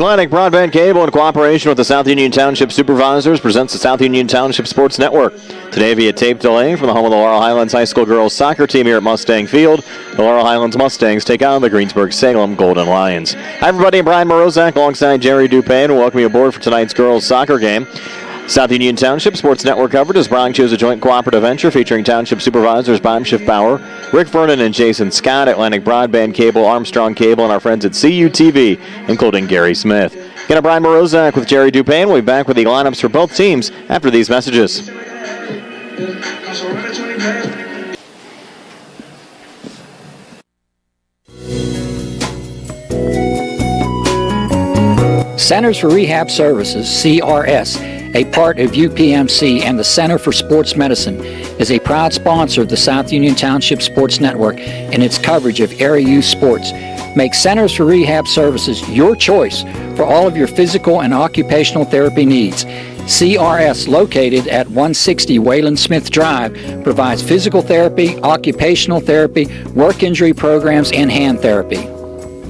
Atlantic Broadband Cable, in cooperation with the South Union Township Supervisors, presents the South Union Township Sports Network. Today via tape delay from the home of the Laurel Highlands High School girls soccer team here at Mustang Field. The Laurel Highlands Mustangs take on the Greensburg-Salem Golden Lions. Hi everybody, I'm Brian Morozak alongside Jerry Dupain. Welcome you aboard for tonight's girls soccer game. South Union Township Sports Network coverage as Bronx is a joint cooperative venture featuring Township Supervisors Bob Schiffbauer, Rick Vernon, and Jason Scott, Atlantic Broadband Cable, Armstrong Cable, and our friends at CUTV, including Gary Smith. Again, I'm Brian Morozak with Jerry Dupain. We'll be back with the lineups for both teams after these messages. Centers for Rehab Services, CRS, a part of UPMC and the Center for Sports Medicine, is a proud sponsor of the South Union Township Sports Network and its coverage of area youth sports. Make Centers for Rehab Services your choice for all of your physical and occupational therapy needs. CRS, located at 160 Wayland Smith Drive, provides physical therapy, occupational therapy, work injury programs, and hand therapy.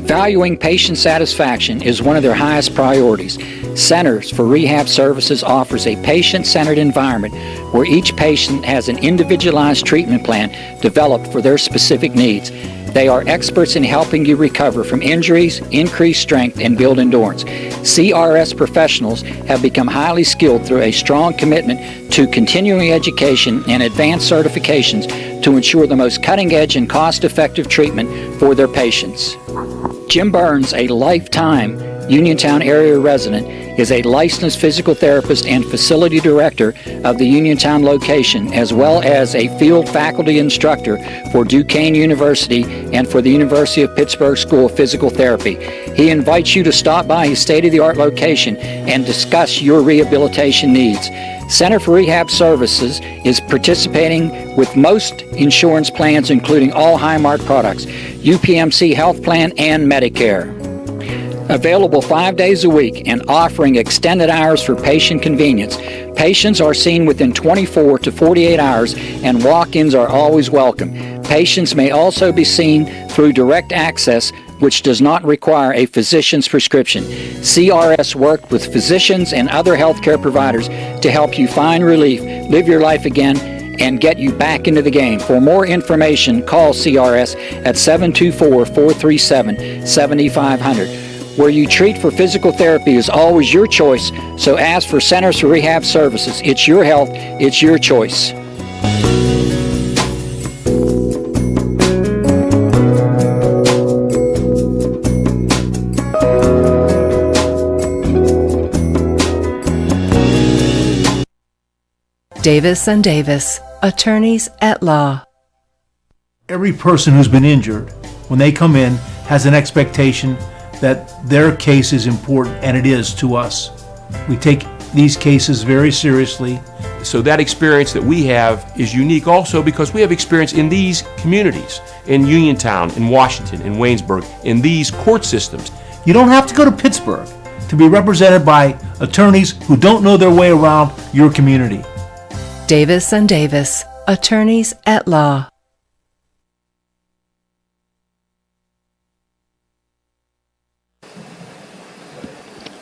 Valuing patient satisfaction is one of their highest priorities. Centers for Rehab Services offers a patient-centered environment where each patient has an individualized treatment plan developed for their specific needs. They are experts in helping you recover from injuries, increase strength, and build endurance. CRS professionals have become highly skilled through a strong commitment to continuing education and advanced certifications to ensure the most cutting-edge and cost-effective treatment for their patients. Jim Burns, a lifetime Uniontown area resident, is a licensed physical therapist and facility director of the Uniontown location, as well as a field faculty instructor for Duquesne University and for the University of Pittsburgh School of Physical Therapy. He invites you to stop by his state-of-the-art location and discuss your rehabilitation needs. Center for Rehab Services is participating with most insurance plans, including all Highmark products, UPMC Health Plan, and Medicare. Available 5 days a week and offering extended hours for patient convenience. Patients are seen within 24 to 48 hours and walk-ins are always welcome. Patients may also be seen through direct access, which does not require a physician's prescription. CRS worked with physicians and other healthcare providers to help you find relief, live your life again, and get you back into the game. For more information, call CRS at 724-437-7500. Where you treat for physical therapy is always your choice, so ask for Centers for Rehab Services. It's your health, it's your choice. Davis & Davis, attorneys at law. Every person who's been injured, when they come in, has an expectation that their case is important, and it is to us. We take these cases very seriously. So that experience that we have is unique also because we have experience in these communities, in Uniontown, in Washington, in Waynesburg, in these court systems. You don't have to go to Pittsburgh to be represented by attorneys who don't know their way around your community. Davis & Davis, attorneys at law.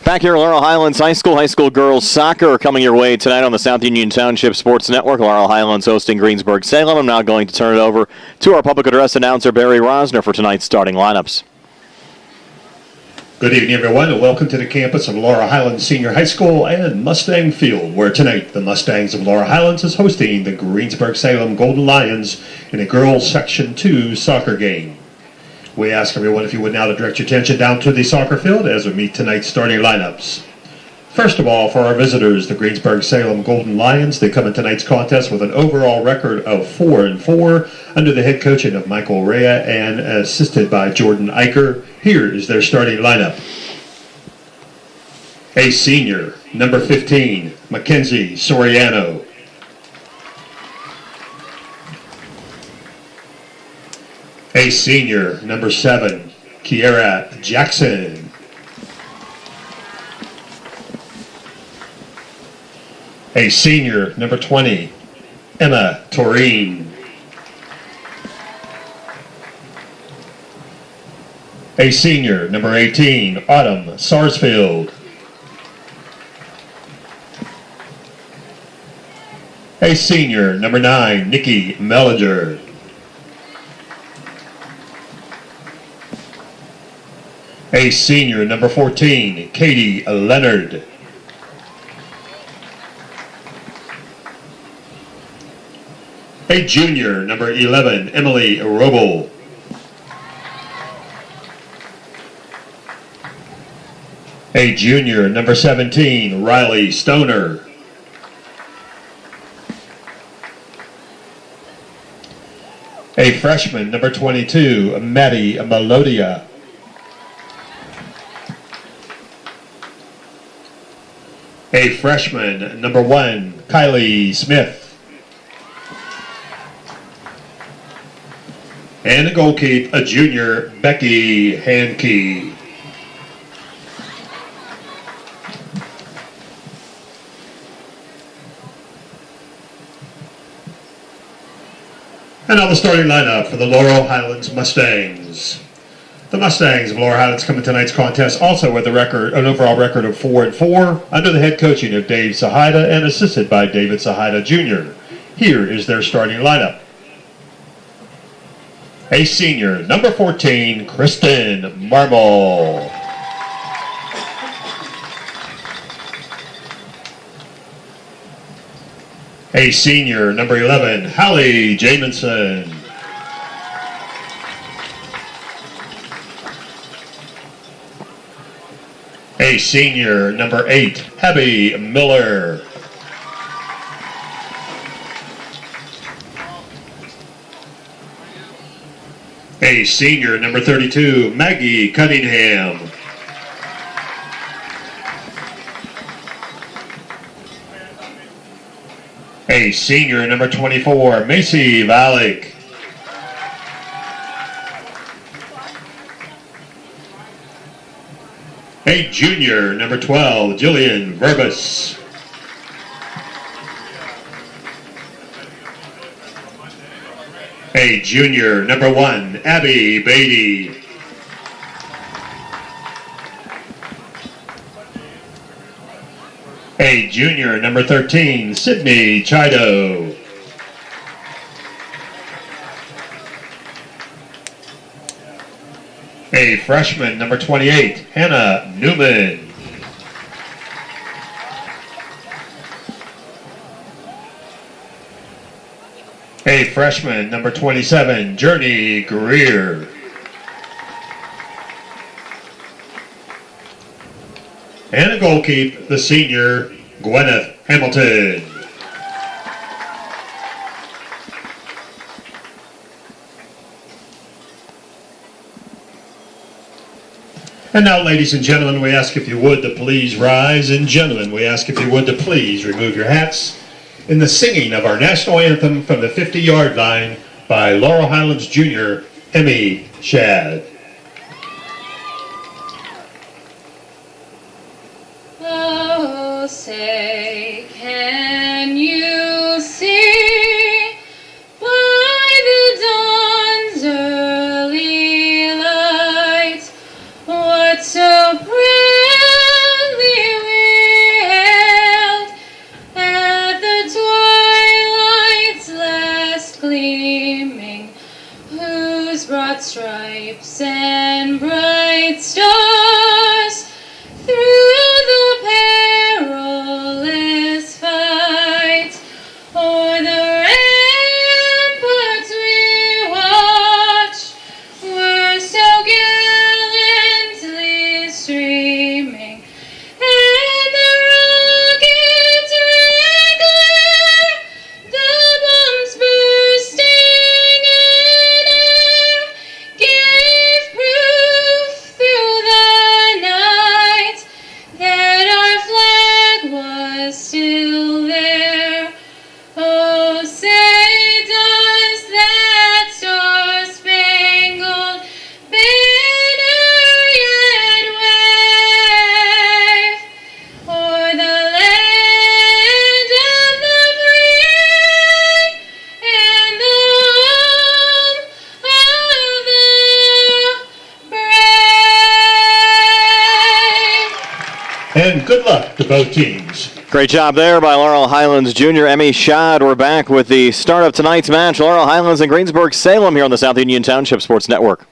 Back here at Laurel Highlands High School girls soccer coming your way tonight on the South Union Township Sports Network. Laurel Highlands hosting Greensburg-Salem. I'm now going to turn it over to our public address announcer, Barry Rosner, for tonight's starting lineups. Good evening, everyone, and welcome to the campus of Laurel Highlands Senior High School and Mustang Field, where tonight the Mustangs of Laurel Highlands is hosting the Greensburg-Salem Golden Lions in a girls Section 2 soccer game. We ask everyone, if you would now, to direct your attention down to the soccer field as we meet tonight's starting lineups. First of all, for our visitors, the Greensburg-Salem Golden Lions, they come in tonight's contest with an overall record of 4-4 under the head coaching of Michael Rea and assisted by Jordan Eicher. Here is their starting lineup. A senior, number 15, Mackenzie Soriano. A senior, number 7, Kiera Jackson. A senior, number 20, Emma Toreen. A senior, number 18, Autumn Sarsfield. A senior, number 9, Nikki Mellinger. A senior, number 14, Katie Leonard. A junior, number 11, Emily Roble. A junior, number 17, Riley Stoner. A freshman, number 22, Maddie Melodia. A freshman, number 1, Kylie Smith. And a goalkeeper, a junior, Becky Hankey. And now the starting lineup for the Laurel Highlands Mustangs. The Mustangs of Laurel Highlands come in tonight's contest also with an overall record of 4-4 under the head coaching of Dave Sahida and assisted by David Sahida Jr. Here is their starting lineup. A senior, number 14, Kristen Marmol. A senior, number 11, Hallie Jamison. A senior, number 8, Abby Miller. A senior, number 32, Maggie Cunningham. A senior, number 24, Macy Valek. A junior, number 12, Jillian Verbus. A junior, number 1, Abby Beatty. A junior, number 13, Sydney Chido. A freshman, number 28, Hannah Newman. A freshman, number 27, Journey Greer. And a goalkeeper, the senior, Gwyneth Hamilton. And now, ladies and gentlemen, we ask if you would to please rise. And gentlemen, we ask if you would to please remove your hats in the singing of our national anthem from the 50-yard line by Laurel Highlands Junior, Emmy Shad. Oh, say, can you see by the dawn's early light what so proudly we hailed at the twilight's last gleaming, whose broad stripes and bright stars through the perilous both teams. Great job there by Laurel Highlands Junior Emmy Schad. We're back with the start of tonight's match. Laurel Highlands and Greensburg-Salem here on the South Union Township Sports Network.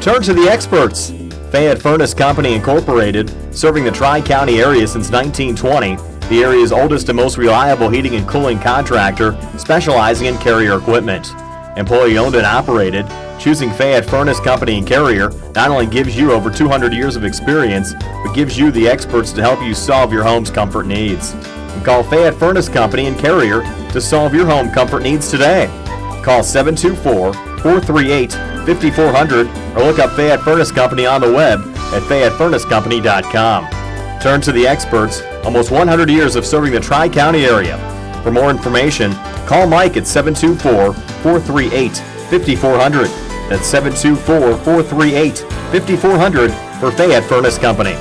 Turn to the experts. Fayette Furnace Company Incorporated, serving the Tri-County area since 1920, the area's oldest and most reliable heating and cooling contractor, specializing in Carrier equipment. Employee-owned and operated, choosing Fayette Furnace Company and Carrier not only gives you over 200 years of experience, but gives you the experts to help you solve your home's comfort needs. And call Fayette Furnace Company and Carrier to solve your home comfort needs today. Call 724-438-5400 or look up Fayette Furnace Company on the web at FayetteFurnaceCompany.com. Turn to the experts, almost 100 years of serving the Tri-County area. For more information, call Mike at 724-438-5400. That's 724-438-5400 for Fayette Furnace Company.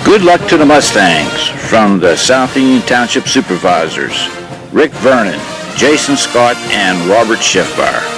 Good luck to the Mustangs from the South Union Township Supervisors, Rick Vernon, Jason Scott, and Robert Schiffbar.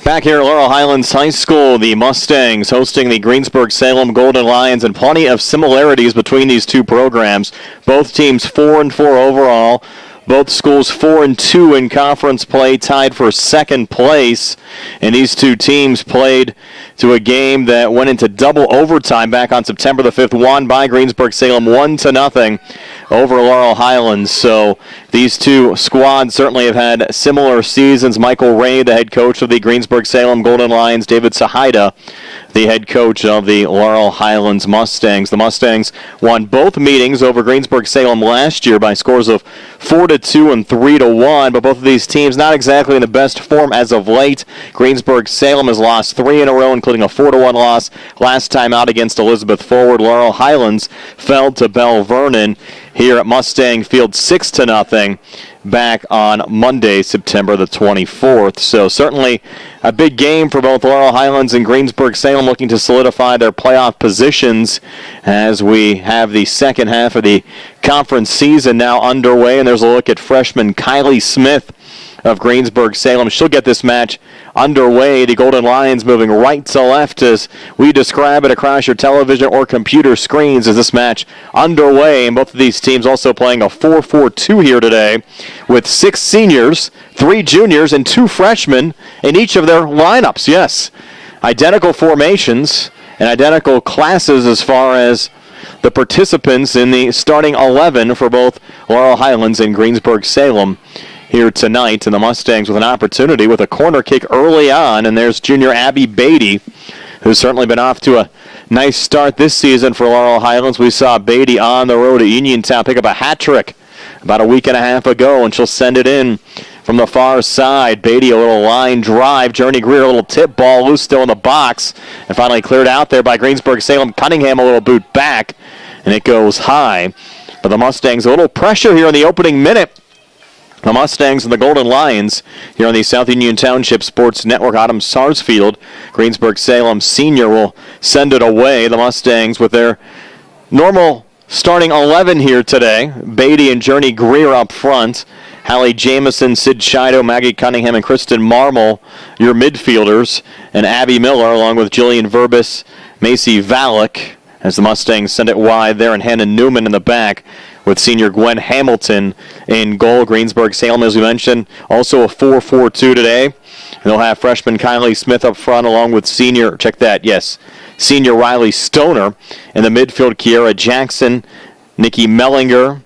Back here at Laurel Highlands High School, the Mustangs hosting the Greensburg-Salem Golden Lions, and plenty of similarities between these two programs. Both teams 4-4 overall. Both schools 4-2 in conference play, tied for second place. And these two teams played to a game that went into double overtime back on September the 5th, won by Greensburg-Salem 1-0 over Laurel Highlands. So these two squads certainly have had similar seasons. Michael Ray, the head coach of the Greensburg-Salem Golden Lions, David Sahida, the head coach of the Laurel Highlands Mustangs. The Mustangs won both meetings over Greensburg-Salem last year by scores of 4-2 and 3-1, but both of these teams not exactly in the best form as of late. Greensburg-Salem has lost 3 in a row, including a 4-1 loss last time out against Elizabeth Forward. Laurel Highlands fell to Bell Vernon here at Mustang Field 6-0 back on Monday, September the 24th. So certainly a big game for both Laurel Highlands and Greensburg-Salem, looking to solidify their playoff positions as we have the second half of the conference season now underway. And there's a look at freshman Kylie Smith of Greensburg-Salem. She'll get this match underway. The Golden Lions moving right to left as we describe it across your television or computer screens as this match underway. And both of these teams also playing a 4-4-2 here today with 6 seniors, 3 juniors, and 2 freshmen in each of their lineups. Yes, identical formations and identical classes as far as the participants in the starting 11 for both Laurel Highlands and Greensburg-Salem here tonight. And the Mustangs with an opportunity with a corner kick early on. And there's junior Abby Beatty, who's certainly been off to a nice start this season for Laurel Highlands. We saw Beatty on the road to Uniontown pick up a hat trick about a week and a half ago, and she'll send it in from the far side. Beatty, a little line drive. Journey Greer, a little tip ball, loose still in the box, and finally cleared out there by Greensburg-Salem. Cunningham, a little boot back, and it goes high. But the Mustangs, a little pressure here in the opening minute. The Mustangs and the Golden Lions here on the South Union Township Sports Network. Autumn Sarsfield, Greensburg-Salem senior, will send it away. The Mustangs with their normal starting 11 here today. Beatty and Journey Greer up front. Hallie Jamison, Sid Chido, Maggie Cunningham, and Kristen Marmol, your midfielders. And Abby Miller, along with Jillian Verbis, Macy Valek, as the Mustangs send it wide there, and Hannah Newman in the back, with senior Gwen Hamilton in goal. Greensburg-Salem, as we mentioned, also a 4-4-2 today. And they'll have freshman Kylie Smith up front, along with senior Riley Stoner. In the midfield, Kiera Jackson, Nikki Mellinger,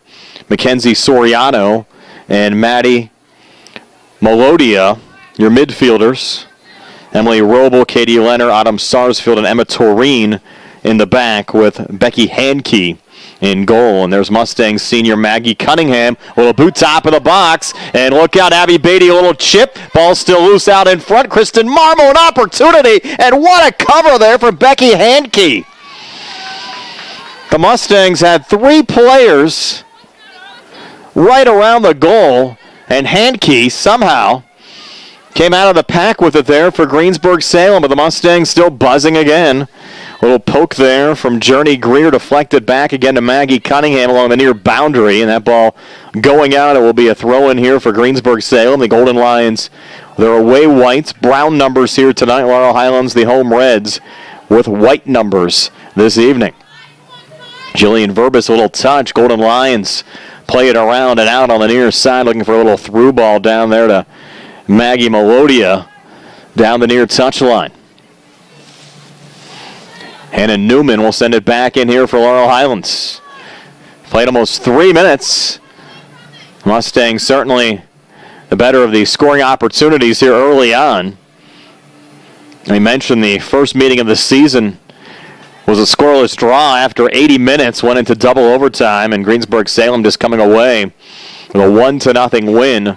Mackenzie Soriano, and Maddie Melodia, your midfielders. Emily Robel, Katie Leonard, Autumn Sarsfield, and Emma Toreen in the back, with Becky Handke in goal. And there's Mustangs senior Maggie Cunningham, a little boot top of the box, and look out, Abby Beatty, a little chip, ball still loose out in front. Kristen Marmo, an opportunity, and what a cover there for Becky Handke. The Mustangs had 3 players right around the goal, and Handke somehow came out of the pack with it there for Greensburg-Salem, but the Mustangs still buzzing again. A little poke there from Journey Greer, deflected back again to Maggie Cunningham along the near boundary, and that ball going out. It will be a throw-in here for Greensburg-Salem. The Golden Lions, their away whites, brown numbers here tonight. Laurel Highlands, the home Reds, with white numbers this evening. Jillian Verbis, a little touch. Golden Lions play it around and out on the near side, looking for a little through ball down there to Maggie Melodia down the near touchline. Hannah Newman will send it back in here for Laurel Highlands. Played almost 3 minutes. Mustangs certainly the better of the scoring opportunities here early on. I mentioned the first meeting of the season was a scoreless draw after 80 minutes, went into double overtime, and Greensburg-Salem just coming away with a 1-0 win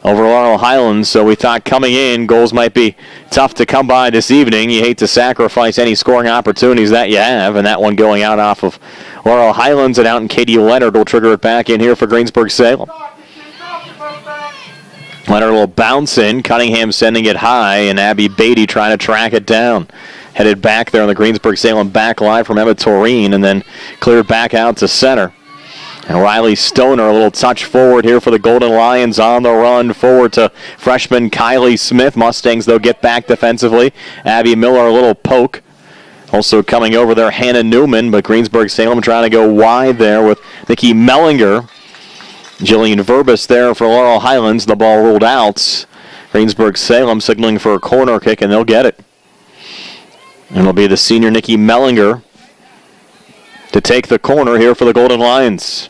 over Laurel Highlands. So we thought coming in, goals might be tough to come by this evening. You hate to sacrifice any scoring opportunities that you have, and that one going out off of Laurel Highlands and out, and Katie Leonard will trigger it back in here for Greensburg-Salem. Leonard will bounce in, Cunningham sending it high, and Abby Beatty trying to track it down. Headed back there on the Greensburg-Salem back line from Emma Toreen, and then cleared back out to center. And Riley Stoner, a little touch forward here for the Golden Lions on the run forward to freshman Kylie Smith. Mustangs, though, get back defensively. Abby Miller, a little poke. Also coming over there, Hannah Newman, but Greensburg-Salem trying to go wide there with Nikki Mellinger. Jillian Verbis there for Laurel Highlands. The ball ruled out. Greensburg-Salem signaling for a corner kick, and they'll get it. And it'll be the senior Nikki Mellinger to take the corner here for the Golden Lions.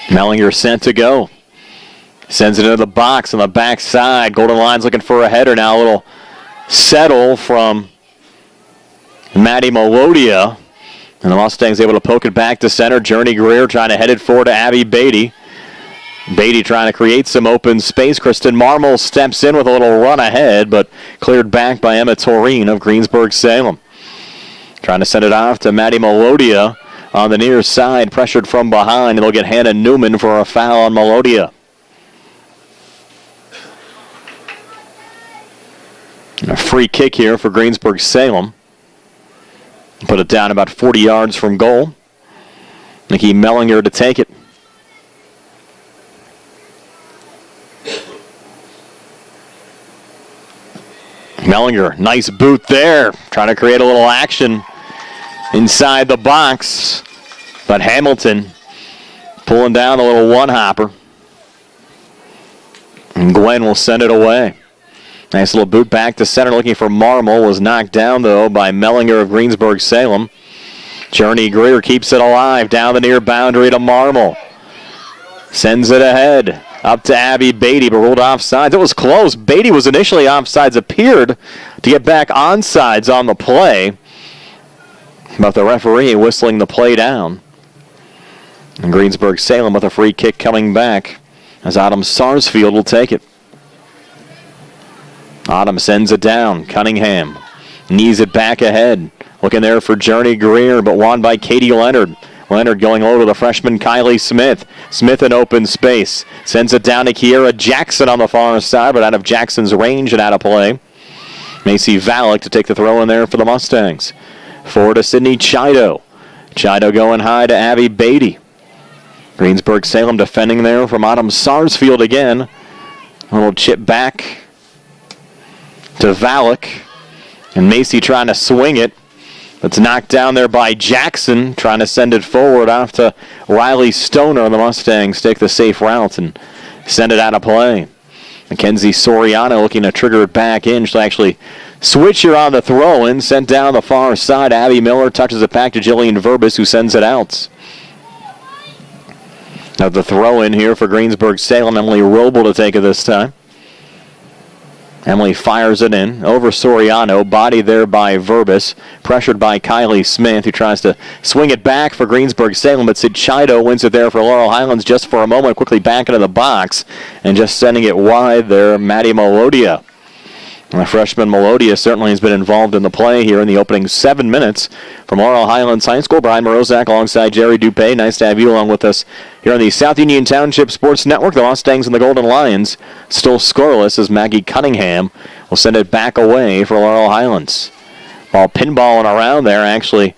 Mellinger sent to go. Sends it into the box on the backside. Golden Lions looking for a header now. A little settle from Maddie Melodia. And the Mustangs able to poke it back to center. Journey Greer trying to head it forward to Abby Beatty. Beatty trying to create some open space. Kristen Marmol steps in with a little run ahead, but cleared back by Emma Toreen of Greensburg-Salem. Trying to send it off to Maddie Melodia on the near side, pressured from behind, and they'll get Hannah Newman for a foul on Melodia. And a free kick here for Greensburg-Salem. Put it down about 40 yards from goal. Nikki Mellinger to take it. Mellinger, nice boot there. Trying to create a little action inside the box. But Hamilton pulling down a little one-hopper. And Gwen will send it away. Nice little boot back to center, looking for Marmol. Was knocked down, though, by Mellinger of Greensburg-Salem. Journey Greer keeps it alive down the near boundary to Marmol. Sends it ahead. Up to Abby Beatty, but ruled offsides. It was close. Beatty was initially offsides, appeared to get back onsides on the play. But the referee whistling the play down. And Greensburg-Salem with a free kick coming back as Autumn Sarsfield will take it. Autumn sends it down. Cunningham knees it back ahead. Looking there for Journey Greer, but won by Katie Leonard. Leonard going over to the freshman Kylie Smith. Smith in open space. Sends it down to Kiera Jackson on the far side, but out of Jackson's range and out of play. Macy Valek to take the throw in there for the Mustangs. Forward to Sydney Chido. Chido going high to Abby Beatty. Greensburg-Salem defending there from Autumn Sarsfield again. A little chip back to Valak. And Macy trying to swing it. It's knocked down there by Jackson, trying to send it forward off to Riley Stoner. The Mustangs take the safe route and send it out of play. Mackenzie Soriano looking to trigger it back in. She'll actually switch her on the throw-in, sent down the far side. Abby Miller touches it back to Jillian Verbis, who sends it out. Now the throw-in here for Greensburg-Salem. Emily Roble to take it this time. Emily fires it in over Soriano, body there by Verbis, pressured by Kylie Smith, who tries to swing it back for Greensburg-Salem, but Sid Chido wins it there for Laurel Highlands just for a moment, quickly back into the box, and just sending it wide there, Maddie Melodia. The freshman Melodia certainly has been involved in the play here in the opening 7 minutes. From Laurel Highlands High School, Brian Morozak alongside Jerry Dupay. Nice to have you along with us here on the South Union Township Sports Network. The Mustangs and the Golden Lions still scoreless as Maggie Cunningham will send it back away for Laurel Highlands. Ball pinballing around there actually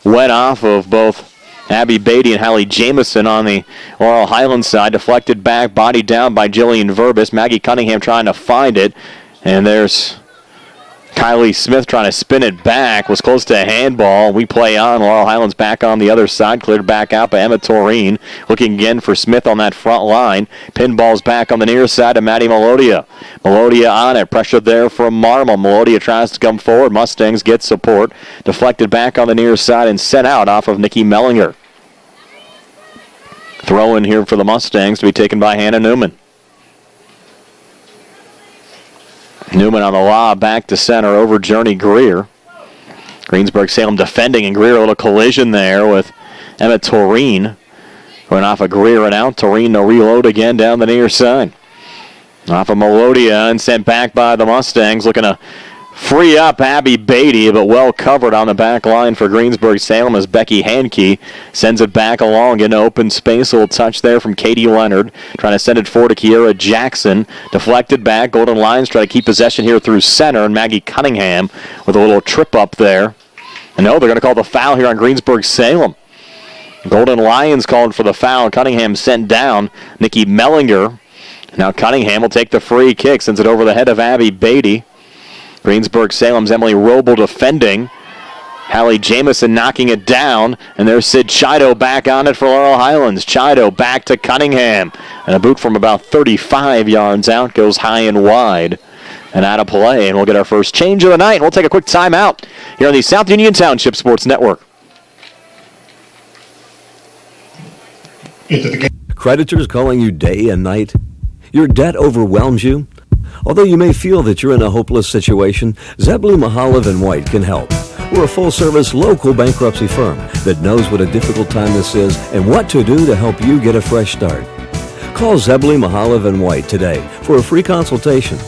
went off of both Abby Beatty and Hallie Jamison on the Laurel Highlands side. Deflected back, bodied down by Jillian Verbis. Maggie Cunningham trying to find it. And there's Kylie Smith trying to spin it back. Was close to a handball. We play on. Laurel Highlands back on the other side. Cleared back out by Emma Toreen. Looking again for Smith on that front line. Pinballs back on the near side to Maddie Melodia. Melodia on it. Pressure there from Marmol. Melodia tries to come forward. Mustangs get support. Deflected back on the near side and sent out off of Nikki Mellinger. Throw in here for the Mustangs to be taken by Hannah Newman. Newman on the lob, back to center over Journey Greer. Greensburg-Salem defending, and Greer a little collision there with Emma Toreen. Went off of Greer and out. Toreen to reload again down the near side. Off of Melodia and sent back by the Mustangs, looking to free up Abby Beatty, but well covered on the back line for Greensburg-Salem as Becky Hankey sends it back along into open space. A little touch there from Katie Leonard, trying to send it forward to Kiera Jackson. Deflected back. Golden Lions try to keep possession here through center, and Maggie Cunningham with a little trip up there. And no, they're going to call the foul here on Greensburg-Salem. Golden Lions called for the foul. Cunningham sent down. Nikki Mellinger. Now Cunningham will take the free kick, sends it over the head of Abby Beatty. Greensburg-Salem's Emily Roble defending. Hallie Jamison knocking it down. And there's Sid Chido back on it for Laurel Highlands. Chido back to Cunningham. And a boot from about 35 yards out goes high and wide and out of play. And we'll get our first change of the night. And we'll take a quick timeout here on the South Union Township Sports Network. Into the game. Creditors calling you day and night? Your debt overwhelms you? Although you may feel that you're in a hopeless situation, Zebley, Mahalev & White can help. We're a full-service local bankruptcy firm that knows what a difficult time this is and what to do to help you get a fresh start. Call Zebley, Mahalev & White today for a free consultation.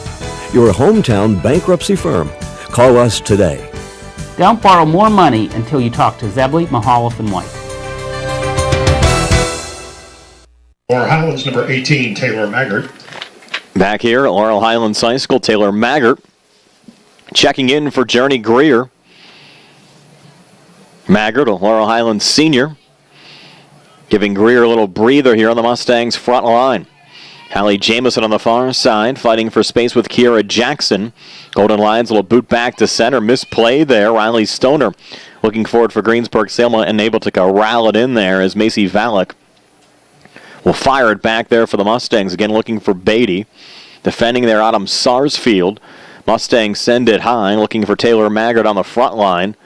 Your hometown bankruptcy firm. Call us today. Don't borrow more money until you talk to Zebley, Mahalev & White. Laurel Highlands, number 18, Taylor Maggart. Back here at Laurel Highlands High School, Taylor Maggart checking in for Journey Greer. Maggart, a Laurel Highlands senior, giving Greer a little breather here on the Mustangs front line. Hallie Jamison on the far side, fighting for space with Kiera Jackson. Golden Lions will boot back to center. Misplay there. Riley Stoner looking forward for Greensburg-Salem and able to corral it in there as Macy Valak will fire it back there for the Mustangs. Again, looking for Beatty. Defending there, Autumn Sarsfield. Mustangs send it high, looking for Taylor Maggart on the front line.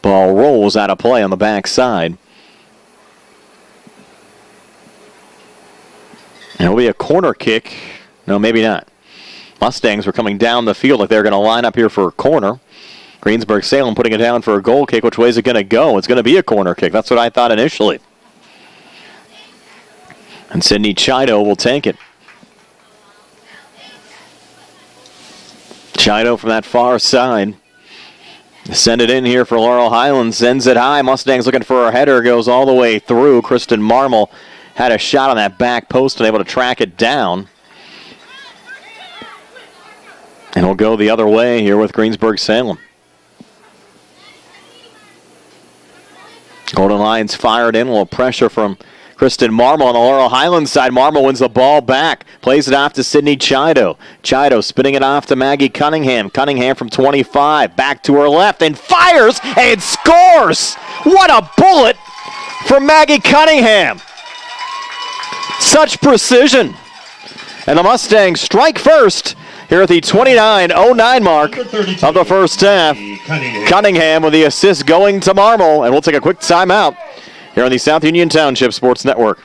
Ball rolls out of play on the back side. And it'll be a corner kick. No, maybe not. Mustangs were coming down the field like they're going to line up here for a corner. Greensburg-Salem putting it down for a goal kick. Which way is it going to go? It's going to be a corner kick. That's what I thought initially. And Sydney Chido will take it. Chido from that far side. Send it in here for Laurel Highlands. Sends it high. Mustangs looking for a header. Goes all the way through. Kristen Marmol had a shot on that back post and able to track it down. And we'll go the other way here with Greensburg-Salem. Golden Lions fired in. A little pressure from Kristen Marmol on the Laurel Highlands side. Marmol wins the ball back. Plays it off to Sydney Chido. Chido spinning it off to Maggie Cunningham. Cunningham from 25. Back to her left and fires and scores! What a bullet for Maggie Cunningham. Such precision. And the Mustangs strike first here at the 29:09 mark of the first half. Cunningham with the assist going to Marmol. And we'll take a quick timeout here on the South Union Township Sports Network.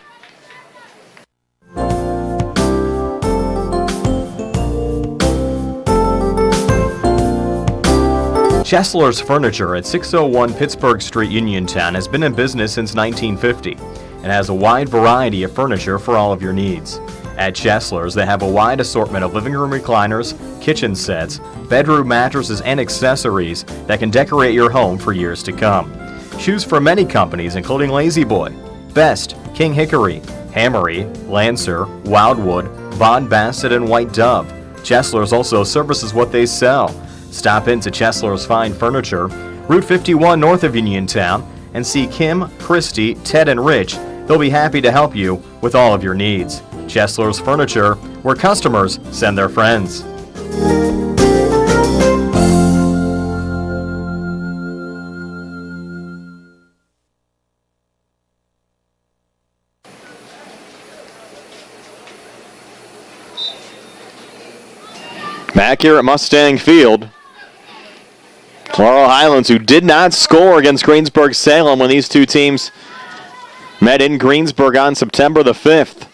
Chesler's Furniture at 601 Pittsburgh Street, Uniontown has been in business since 1950 and has a wide variety of furniture for all of your needs. At Chesler's, they have a wide assortment of living room recliners, kitchen sets, bedroom mattresses, and accessories that can decorate your home for years to come. Choose from many companies including Lazy Boy, Best, King Hickory, Hammery, Lancer, Wildwood, Bond Bassett, and White Dove. Chesler's also services what they sell. Stop into Chesler's Fine Furniture, Route 51 north of Uniontown, and see Kim, Christy, Ted, and Rich. They'll be happy to help you with all of your needs. Chesler's Furniture, where customers send their friends. Back here at Mustang Field, Laurel Highlands, who did not score against Greensburg-Salem when these two teams met in Greensburg on September the 5th.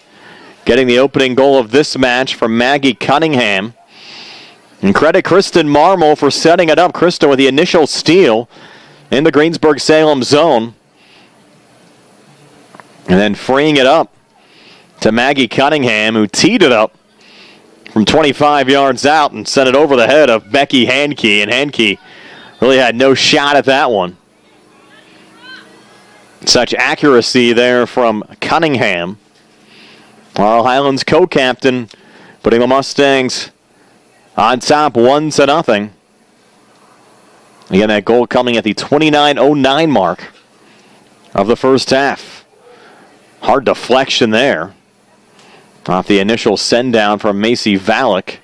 Getting the opening goal of this match from Maggie Cunningham. And credit Kristen Marmol for setting it up. Kristen with the initial steal in the Greensburg-Salem zone. And then freeing it up to Maggie Cunningham, who teed it up from 25 yards out and sent it over the head of Becky Hankey. And Hankey really had no shot at that one. Such accuracy there from Cunningham. Laurel Highlands co-captain putting the Mustangs on top 1-0. Again, that goal coming at the 29:09 mark of the first half. Hard deflection there off the initial send-down from Macy Valek.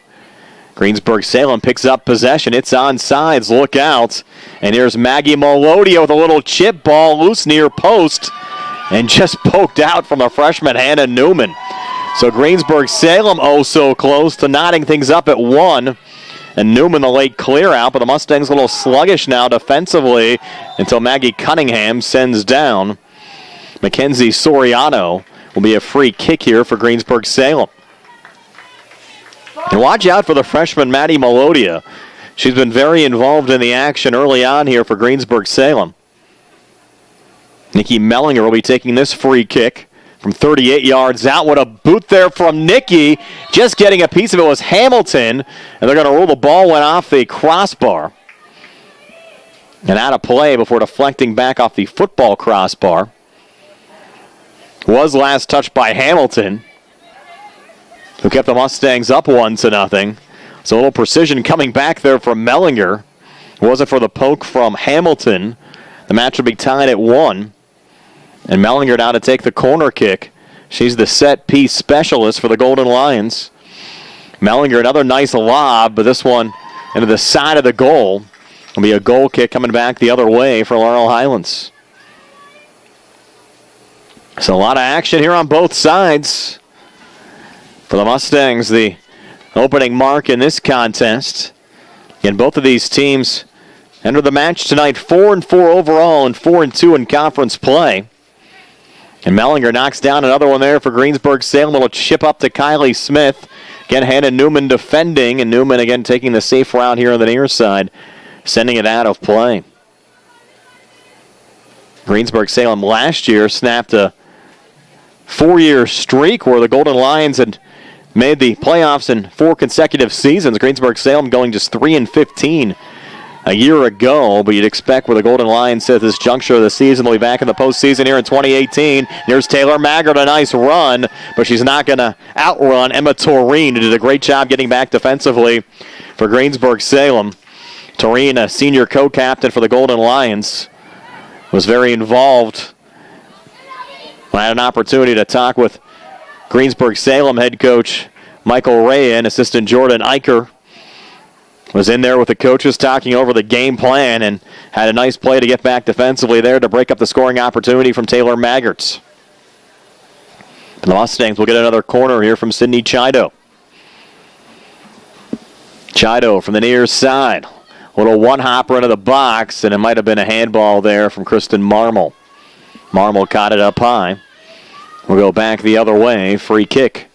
Greensburg-Salem picks up possession. It's on sides. Look out. And here's Maggie Melodia with a little chip ball loose near post and just poked out from the freshman Hannah Newman. So Greensburg-Salem oh so close to knotting things up at 1. And Newman the late clear out, but the Mustangs a little sluggish now defensively until Maggie Cunningham sends down. Mackenzie Soriano will be a free kick here for Greensburg-Salem. And watch out for the freshman Maddie Melodia. She's been very involved in the action early on here for Greensburg-Salem. Nikki Mellinger will be taking this free kick from 38 yards out. What a boot there from Nikki. Just getting a piece of it was Hamilton. And they're going to roll the ball, went off the crossbar. And out of play before deflecting back off the football crossbar. Was last touched by Hamilton, who kept the Mustangs up 1-0. So a little precision coming back there from Mellinger. Wasn't for the poke from Hamilton. The match would be tied at 1. And Mellinger now to take the corner kick. She's the set piece specialist for the Golden Lions. Mellinger, another nice lob, but this one into the side of the goal. Will be a goal kick coming back the other way for Laurel Highlands. So a lot of action here on both sides. For the Mustangs, the opening mark in this contest. Again, both of these teams enter the match tonight 4-4 overall and 4-2 in conference play. And Mellinger knocks down another one there for Greensburg-Salem. Little chip up to Kylie Smith. Again, Hannah Newman defending, and Newman again taking the safe route here on the near side, sending it out of play. Greensburg-Salem last year snapped a 4-year streak where the Golden Lions had made the playoffs in 4 consecutive seasons. Greensburg-Salem going just 3-15 a year ago, but you'd expect where the Golden Lions at this juncture of the season, they'll be back in the postseason here in 2018. Here's Taylor Maggard, a nice run, but she's not going to outrun Emma Toreen, who did a great job getting back defensively for Greensburg-Salem. Toreen, a senior co-captain for the Golden Lions, was very involved I had an opportunity to talk with Greensburg-Salem head coach Michael Ray and assistant Jordan Eicher. Was in there with the coaches talking over the game plan and had a nice play to get back defensively there to break up the scoring opportunity from Taylor Maggerts. And the Mustangs will get another corner here from Sidney Chido. Chido from the near side. A little one-hopper into the box, and it might have been a handball there from Kristen Marmol. Marmol caught it up high. We'll go back the other way. Free kick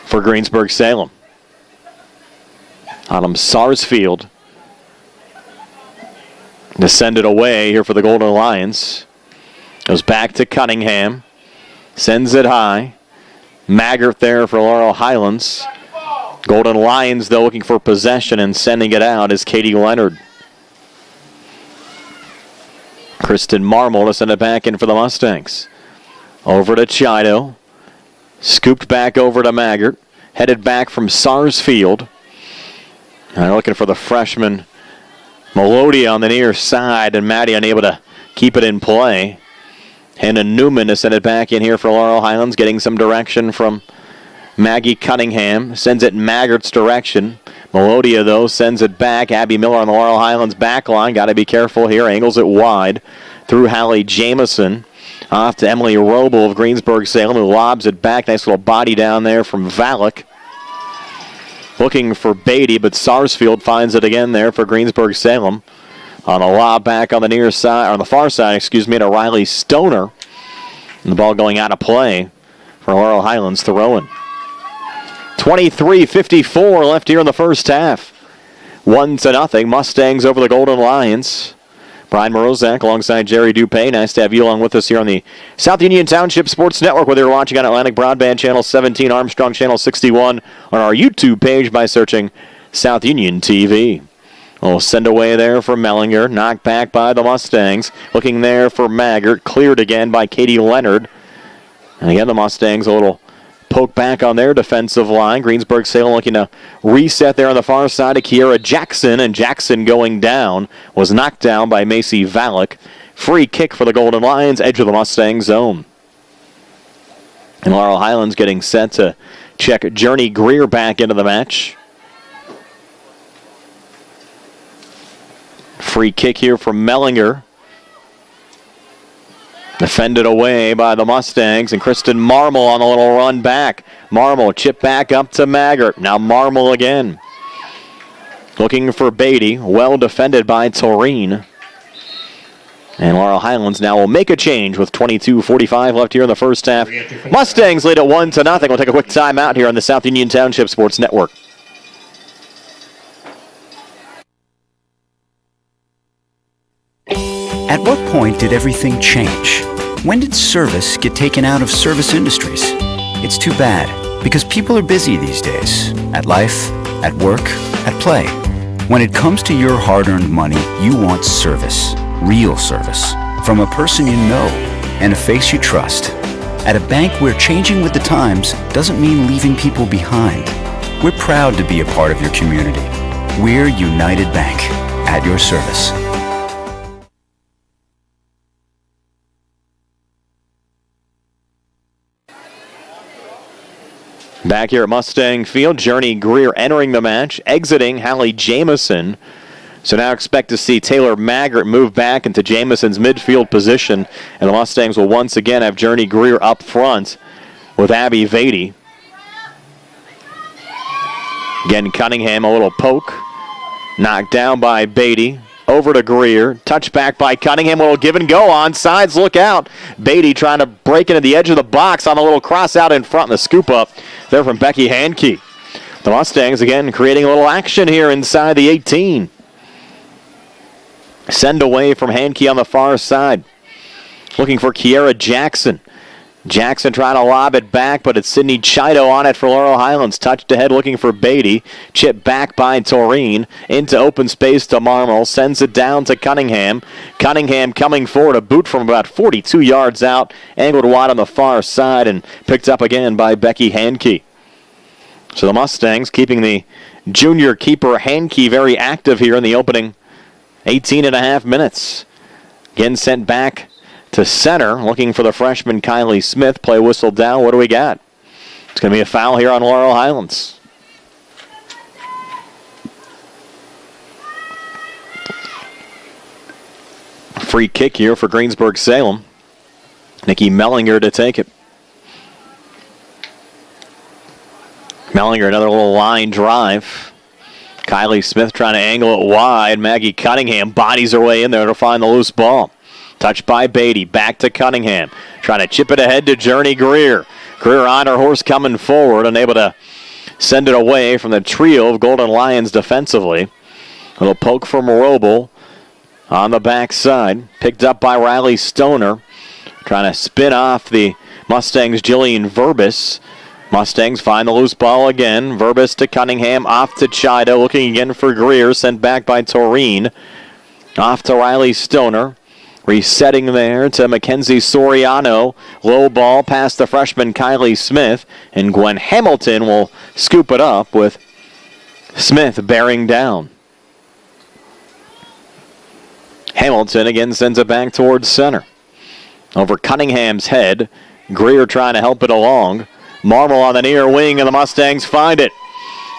for Greensburg-Salem. Autumn Sarsfield to send it away here for the Golden Lions. Goes back to Cunningham. Sends it high. Maggart there for Laurel Highlands. Golden Lions, though, looking for possession and sending it out is Katie Leonard. Kristen Marmol to send it back in for the Mustangs. Over to Chido. Scooped back over to Maggart. Headed back from Sarsfield. And they're looking for the freshman Melodia on the near side, and Maddie unable to keep it in play. Hannah Newman to send it back in here for Laurel Highlands, getting some direction from Maggie Cunningham. Sends it in Maggart's direction. Melodia, though, sends it back. Abby Miller on the Laurel Highlands back line. Got to be careful here. Angles it wide through Hallie Jameson. Off to Emily Roble of Greensburg-Salem, who lobs it back. Nice little body down there from Valak. Looking for Beatty, but Sarsfield finds it again there for Greensburg-Salem. On a lob back on the near side, or on the far side, to Riley Stoner. And the ball going out of play for Laurel Highlands throwing. 23:54 left here in the first half. 1-0, Mustangs over the Golden Lions. Brian Morozak alongside Jerry Dupay. Nice to have you along with us here on the South Union Township Sports Network, whether you're watching on Atlantic Broadband Channel 17, Armstrong Channel 61, on our YouTube page by searching South Union TV. Oh, send away there for Mellinger. Knocked back by the Mustangs. Looking there for Maggart. Cleared again by Katie Leonard. And again, the Mustangs a little poke back on their defensive line. Greensburg-Salem looking to reset there on the far side of Kiera Jackson, and Jackson going down, was knocked down by Macy Valak. Free kick for the Golden Lions, edge of the Mustang zone. And Laurel Highlands getting set to check Journey Greer back into the match. Free kick here from Mellinger. Defended away by the Mustangs, and Kristen Marmol on a little run back. Marmol chip back up to Maggart. Now Marmol again. Looking for Beatty. Well defended by Toreen. And Laurel Highlands now will make a change with 22:45 left here in the first half. Mustangs lead at 1-0. We'll take a quick timeout here on the South Union Township Sports Network. At what point did everything change? When did service get taken out of service industries? It's too bad, because people are busy these days. At life, at work, at play. When it comes to your hard-earned money, you want service. Real service. From a person you know and a face you trust. At a bank where changing with the times doesn't mean leaving people behind. We're proud to be a part of your community. We're United Bank. At your service. Back here at Mustang Field, Journey Greer entering the match, exiting Hallie Jameson. So now expect to see Taylor Maggart move back into Jameson's midfield position, and the Mustangs will once again have Journey Greer up front with Abby Vady. Again, Cunningham, a little poke. Knocked down by Beatty. Over to Greer. Touchback by Cunningham. A little give and go on sides. Look out. Beatty trying to break into the edge of the box on a little cross out in front and the scoop up there from Becky Hankey. The Mustangs again creating a little action here inside the 18. Send away from Hankey on the far side. Looking for Kiera Jackson. Jackson trying to lob it back, but it's Sidney Chido on it for Laurel Highlands. Touched ahead looking for Beatty. Chip back by Toreen. Into open space to Marmol. Sends it down to Cunningham. Cunningham coming forward. A boot from about 42 yards out. Angled wide on the far side and picked up again by Becky Hankey. So the Mustangs keeping the junior keeper Hankey very active here in the opening 18 and a half minutes. Again sent back to center, looking for the freshman Kylie Smith. Play whistled down. What do we got? It's going to be a foul here on Laurel Highlands. Free kick here for Greensburg-Salem. Nikki Mellinger to take it. Mellinger, another little line drive. Kylie Smith trying to angle it wide. Maggie Cunningham bodies her way in there to find the loose ball. Touched by Beatty. Back to Cunningham. Trying to chip it ahead to Journey Greer. Greer on her horse coming forward, unable to send it away from the trio of Golden Lions defensively. A little poke from Roble on the backside. Picked up by Riley Stoner. Trying to spin off the Mustangs' Jillian Verbis. Mustangs find the loose ball again. Verbis to Cunningham. Off to Chido. Looking again for Greer. Sent back by Toreen. Off to Riley Stoner. Resetting there to Mackenzie Soriano. Low ball past the freshman Kylie Smith. And Gwen Hamilton will scoop it up with Smith bearing down. Hamilton again sends it back towards center. Over Cunningham's head. Greer trying to help it along. Marmol on the near wing, and the Mustangs find it.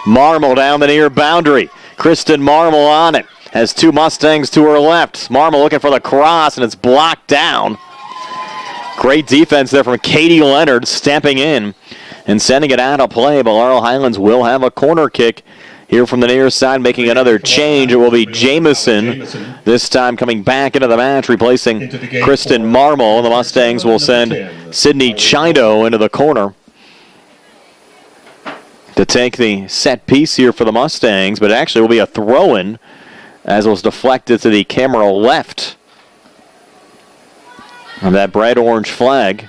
Marmol down the near boundary. Kristen Marmol on it. Has two Mustangs to her left. Marmol looking for the cross, and it's blocked down. Great defense there from Katie Leonard, stamping in and sending it out of play. But Laurel Highlands will have a corner kick here from the near side, making another change. It will be Jamison, this time coming back into the match, replacing Kristen Marmol. The Mustangs will send Sydney Chido into the corner to take the set piece here for the Mustangs, but it actually will be a throw-in as it was deflected to the camera left of that bright orange flag.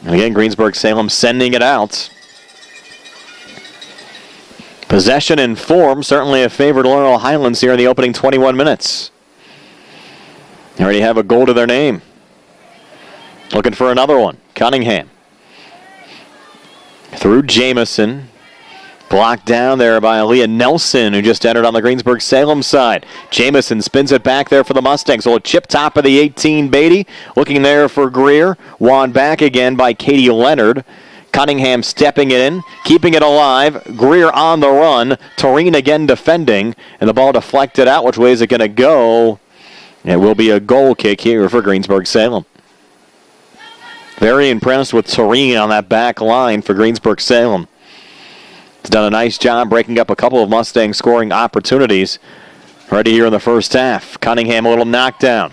And again, Greensburg-Salem sending it out. Possession and form certainly have favored Laurel Highlands here in the opening 21 minutes. They already have a goal to their name. Looking for another one. Cunningham. Through Jamison. Blocked down there by Aaliyah Nelson, who just entered on the Greensburg-Salem side. Jamison spins it back there for the Mustangs. So a chip top of the 18, Beatty. Looking there for Greer. Won back again by Katie Leonard. Cunningham stepping it in, keeping it alive. Greer on the run. Toreen again defending. And the ball deflected out. Which way is it going to go? It will be a goal kick here for Greensburg-Salem. Very impressed with Toreen on that back line for Greensburg-Salem. He's done a nice job breaking up a couple of Mustang scoring opportunities already here in the first half. Cunningham a little knockdown.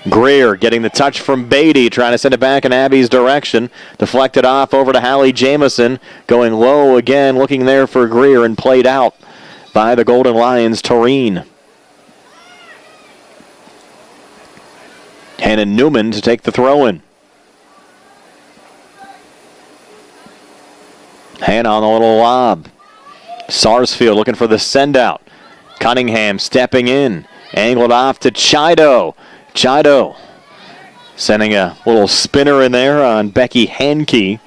Greer getting the touch from Beatty, trying to send it back in Abby's direction. Deflected off over to Hallie Jamison. Going low again, looking there for Greer, and played out by the Golden Lions, Toreen. Hannah Newman to take the throw-in. Hannah on the little lob. Sarsfield looking for the send-out. Cunningham stepping in. Angled off to Chido. Chido sending a little spinner in there on Becky Hankey.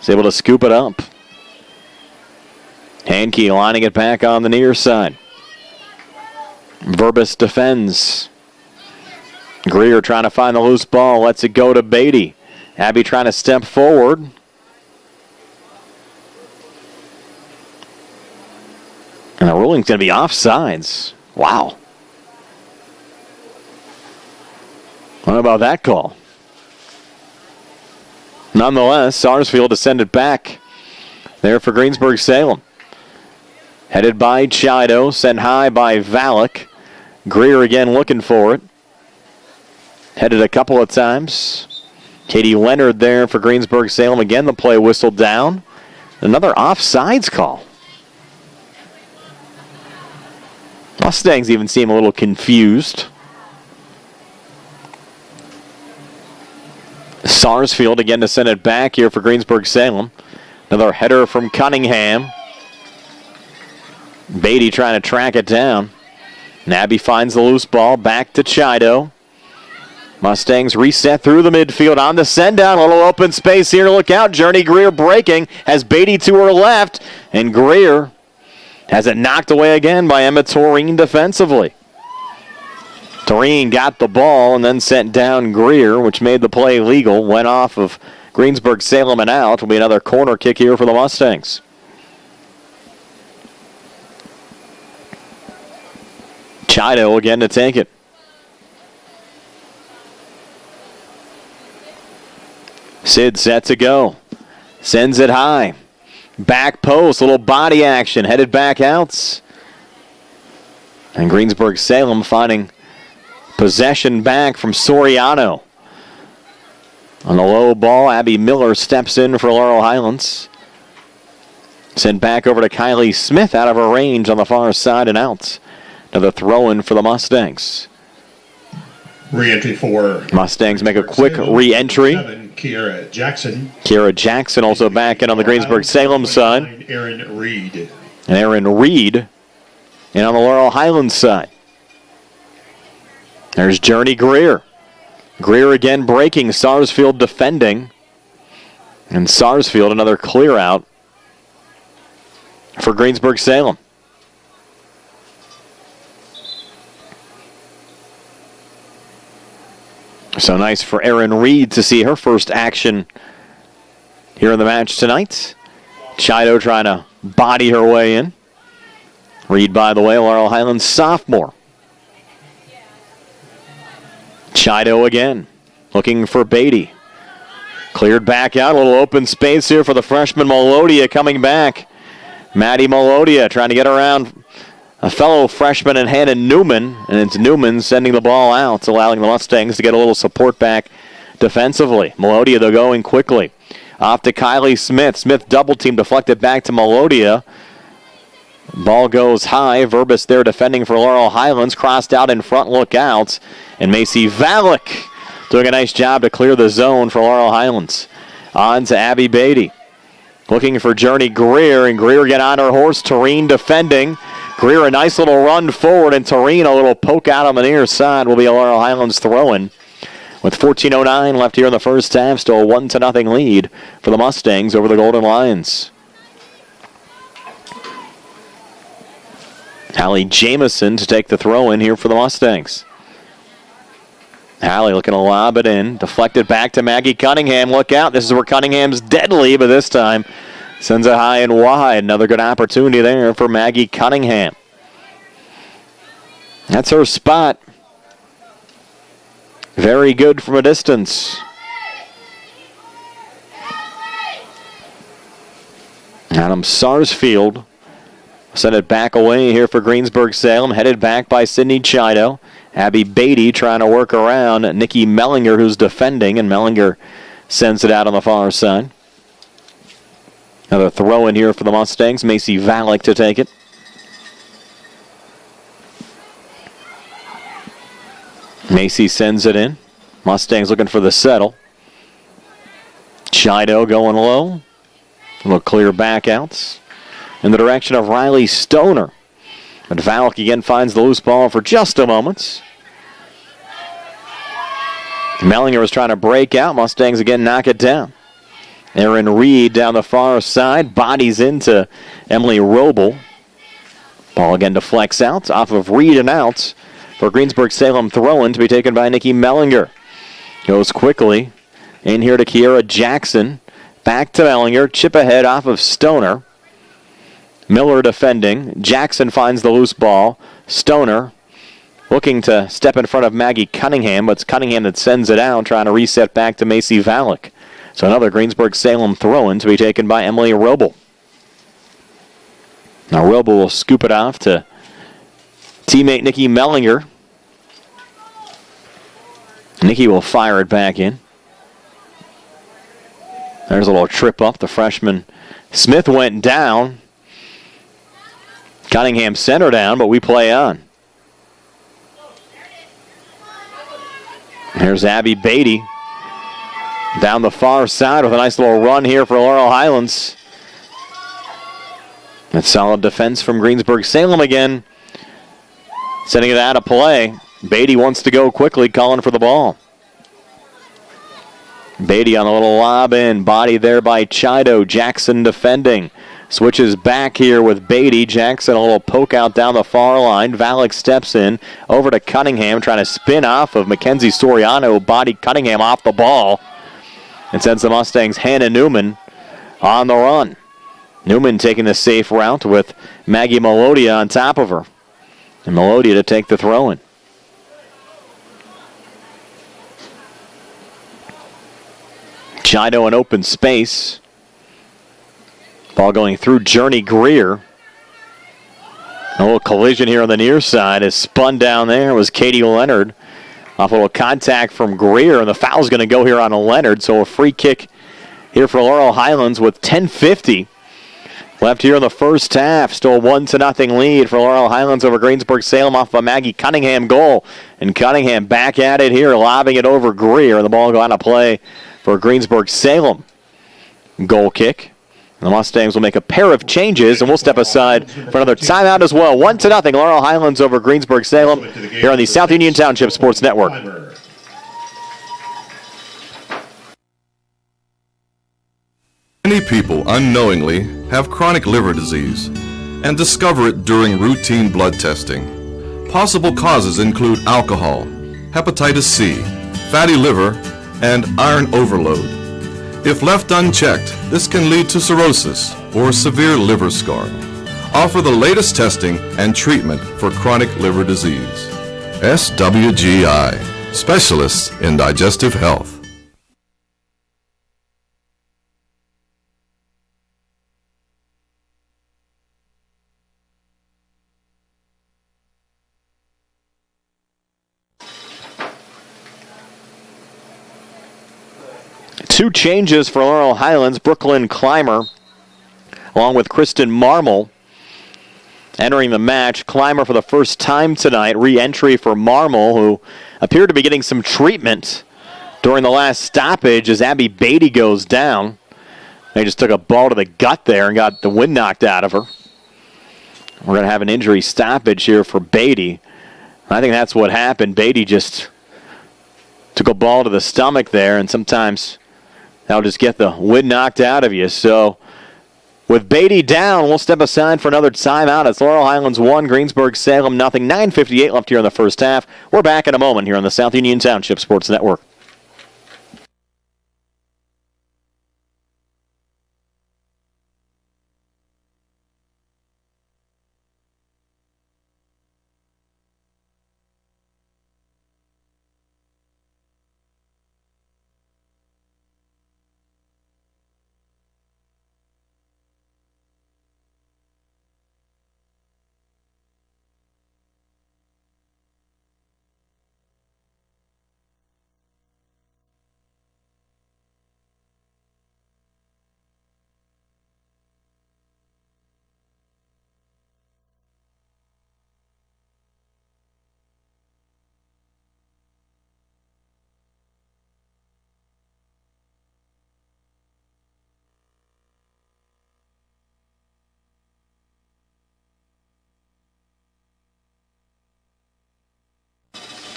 Is able to scoop it up. Hankey lining it back on the near side. Verbis defends. Greer trying to find the loose ball. Lets it go to Beatty. Abby trying to step forward. And the ruling's going to be offsides. Wow. What about that call? Nonetheless, Sarsfield to send it back there for Greensburg-Salem. Headed by Chido, sent high by Valak. Greer again looking for it. Headed a couple of times. Katie Leonard there for Greensburg-Salem. Again, the play whistled down. Another offsides call. Mustangs even seem a little confused. Sarsfield again to send it back here for Greensburg-Salem. Another header from Cunningham. Beatty trying to track it down. Nabby finds the loose ball. Back to Chido. Mustangs reset through the midfield on the send-down. A little open space here. Look out. Journey Greer breaking. Has Beatty to her left. And Greer has it knocked away again by Emma Toreen defensively. Tureen got the ball and then sent down Greer, which made the play legal. Went off of Greensburg-Salem and out. Will be another corner kick here for the Mustangs. Chido again to take it. Sid set to go. Sends it high. Back post, little body action, headed back outs. And Greensburg-Salem finding possession back from Soriano. On the low ball, Abby Miller steps in for Laurel Highlands. Sent back over to Kylie Smith out of her range on the far side and out. Another throw-in for the Mustangs. Re-entry for Mustangs make a quick re-entry. Kiera Jackson. Kiera Jackson also back in on the Greensburg-Salem side. Aaron Reed. And Aaron Reed in on the Laurel Highlands side. There's Journey Greer. Greer again breaking, Sarsfield defending. And Sarsfield another clear out for Greensburg-Salem. So nice for Erin Reed to see her first action here in the match tonight. Chido trying to body her way in. Reed, by the way, Laurel Highlands sophomore. Chido again, looking for Beatty. Cleared back out, a little open space here for the freshman Melodia coming back. Maddie Melodia trying to get around a fellow freshman in Hannah Newman, and it's Newman sending the ball out, allowing the Mustangs to get a little support back defensively. Melodia, though, going quickly. Off to Kylie Smith. Smith double team deflected back to Melodia. Ball goes high. Verbis there defending for Laurel Highlands. Crossed out in front, look out. And Macy Valek doing a nice job to clear the zone for Laurel Highlands. On to Abby Beatty. Looking for Journey Greer, and Greer get on her horse. Tureen defending. Greer a nice little run forward, and Tureen a little poke out on the near side will be a Laurel Highlands throw-in. With 14:09 left here in the first half, still a 1-0 lead for the Mustangs over the Golden Lions. Hallie Jamison to take the throw-in here for the Mustangs. Hallie looking to lob it in. Deflected back to Maggie Cunningham. Look out. This is where Cunningham's deadly, but this time sends it high and wide. Another good opportunity there for Maggie Cunningham. That's her spot. Very good from a distance. Adam Sarsfield sent it back away here for Greensburg-Salem. Headed back by Sydney Chido. Abby Beatty trying to work around Nikki Mellinger, who's defending, and Mellinger sends it out on the far side. Another throw in here for the Mustangs. Macy Valek to take it. Macy sends it in. Mustangs looking for the settle. Chido going low. A little clear back outs in the direction of Riley Stoner. But Valek again finds the loose ball for just a moment. Mellinger was trying to break out. Mustangs again knock it down. Aaron Reed down the far side. Bodies into Emily Roble. Ball again deflects out. Off of Reed and out for Greensburg-Salem throw-in to be taken by Nikki Mellinger. Goes quickly. In here to Kiera Jackson. Back to Mellinger. Chip ahead off of Stoner. Miller defending. Jackson finds the loose ball. Stoner looking to step in front of Maggie Cunningham, but it's Cunningham that sends it out, trying to reset back to Macy Valek. So another Greensburg-Salem throw-in to be taken by Emily Roble. Now Roble will scoop it off to teammate Nikki Mellinger. Nikki will fire it back in. There's a little trip up. The freshman Smith went down. Cunningham sent her down, but we play on. Here's Abby Beatty down the far side with a nice little run here for Laurel Highlands. That's solid defense from Greensburg-Salem again. Sending it out of play. Beatty wants to go quickly, calling for the ball. Beatty on a little lob in. Body there by Chido. Jackson defending. Switches back here with Beatty. Jackson a little poke out down the far line. Valek steps in over to Cunningham, trying to spin off of Mackenzie Soriano. Body Cunningham off the ball. And sends the Mustangs Hannah Newman on the run. Newman taking the safe route with Maggie Melodia on top of her. And Melodia to take the throw in. Chido in open space. Ball going through Journey Greer. A little collision here on the near side is spun down there. It was Katie Leonard. Off a little contact from Greer, and the foul's going to go here on Leonard. So a free kick here for Laurel Highlands with 10:50 left here in the first half. Still a 1-0 lead for Laurel Highlands over Greensburg-Salem off a Maggie Cunningham goal. And Cunningham back at it here, lobbing it over Greer. The ball going to play for Greensburg-Salem. Goal kick. The Mustangs will make a pair of changes, and we'll step aside for another timeout as well. 1-0 Laurel Highlands over Greensburg-Salem here on the South Union Township Sports Network. Many people unknowingly have chronic liver disease and discover it during routine blood testing. Possible causes include alcohol, hepatitis C, fatty liver, and iron overload. If left unchecked, this can lead to cirrhosis or severe liver scarring. Offer the latest testing and treatment for chronic liver disease. SWGI, specialists in digestive health. Two changes for Laurel Highlands. Brooklyn Clymer, along with Kristen Marmol, entering the match. Clymer for the first time tonight. Re-entry for Marmol, who appeared to be getting some treatment during the last stoppage as Abby Beatty goes down. They just took a ball to the gut there and got the wind knocked out of her. We're going to have an injury stoppage here for Beatty. I think that's what happened. Beatty just took a ball to the stomach there, and sometimes that'll just get the wind knocked out of you. So with Beatty down, we'll step aside for another timeout. It's Laurel Highlands 1, Greensburg-Salem nothing. 9:58 left here in the first half. We're back in a moment here on the South Union Township Sports Network.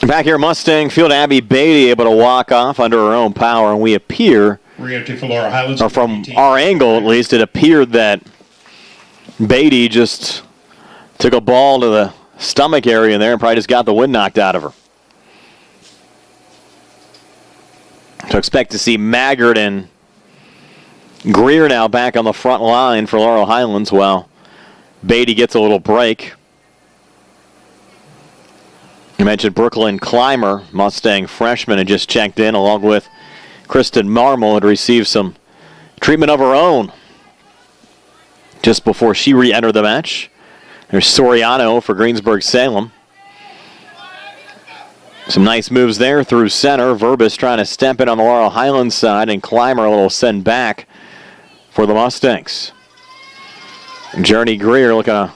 Back here at Mustang Field, Abby Beatty able to walk off under her own power, and we appear, Re-entry for Laurel Highlands. or from our angle at least, it appeared that Beatty just took a ball to the stomach area there and probably just got the wind knocked out of her. So expect to see Maggart and Greer now back on the front line for Laurel Highlands while Beatty gets a little break. You mentioned Brooklyn Clymer, Mustang freshman, had just checked in, along with Kristen Marmol, had received some treatment of her own just before she re-entered the match. There's Soriano for Greensburg-Salem. Some nice moves there through center. Verbis trying to step in on the Laurel Highlands side, and Clymer a little send back for the Mustangs. Journey Greer looking to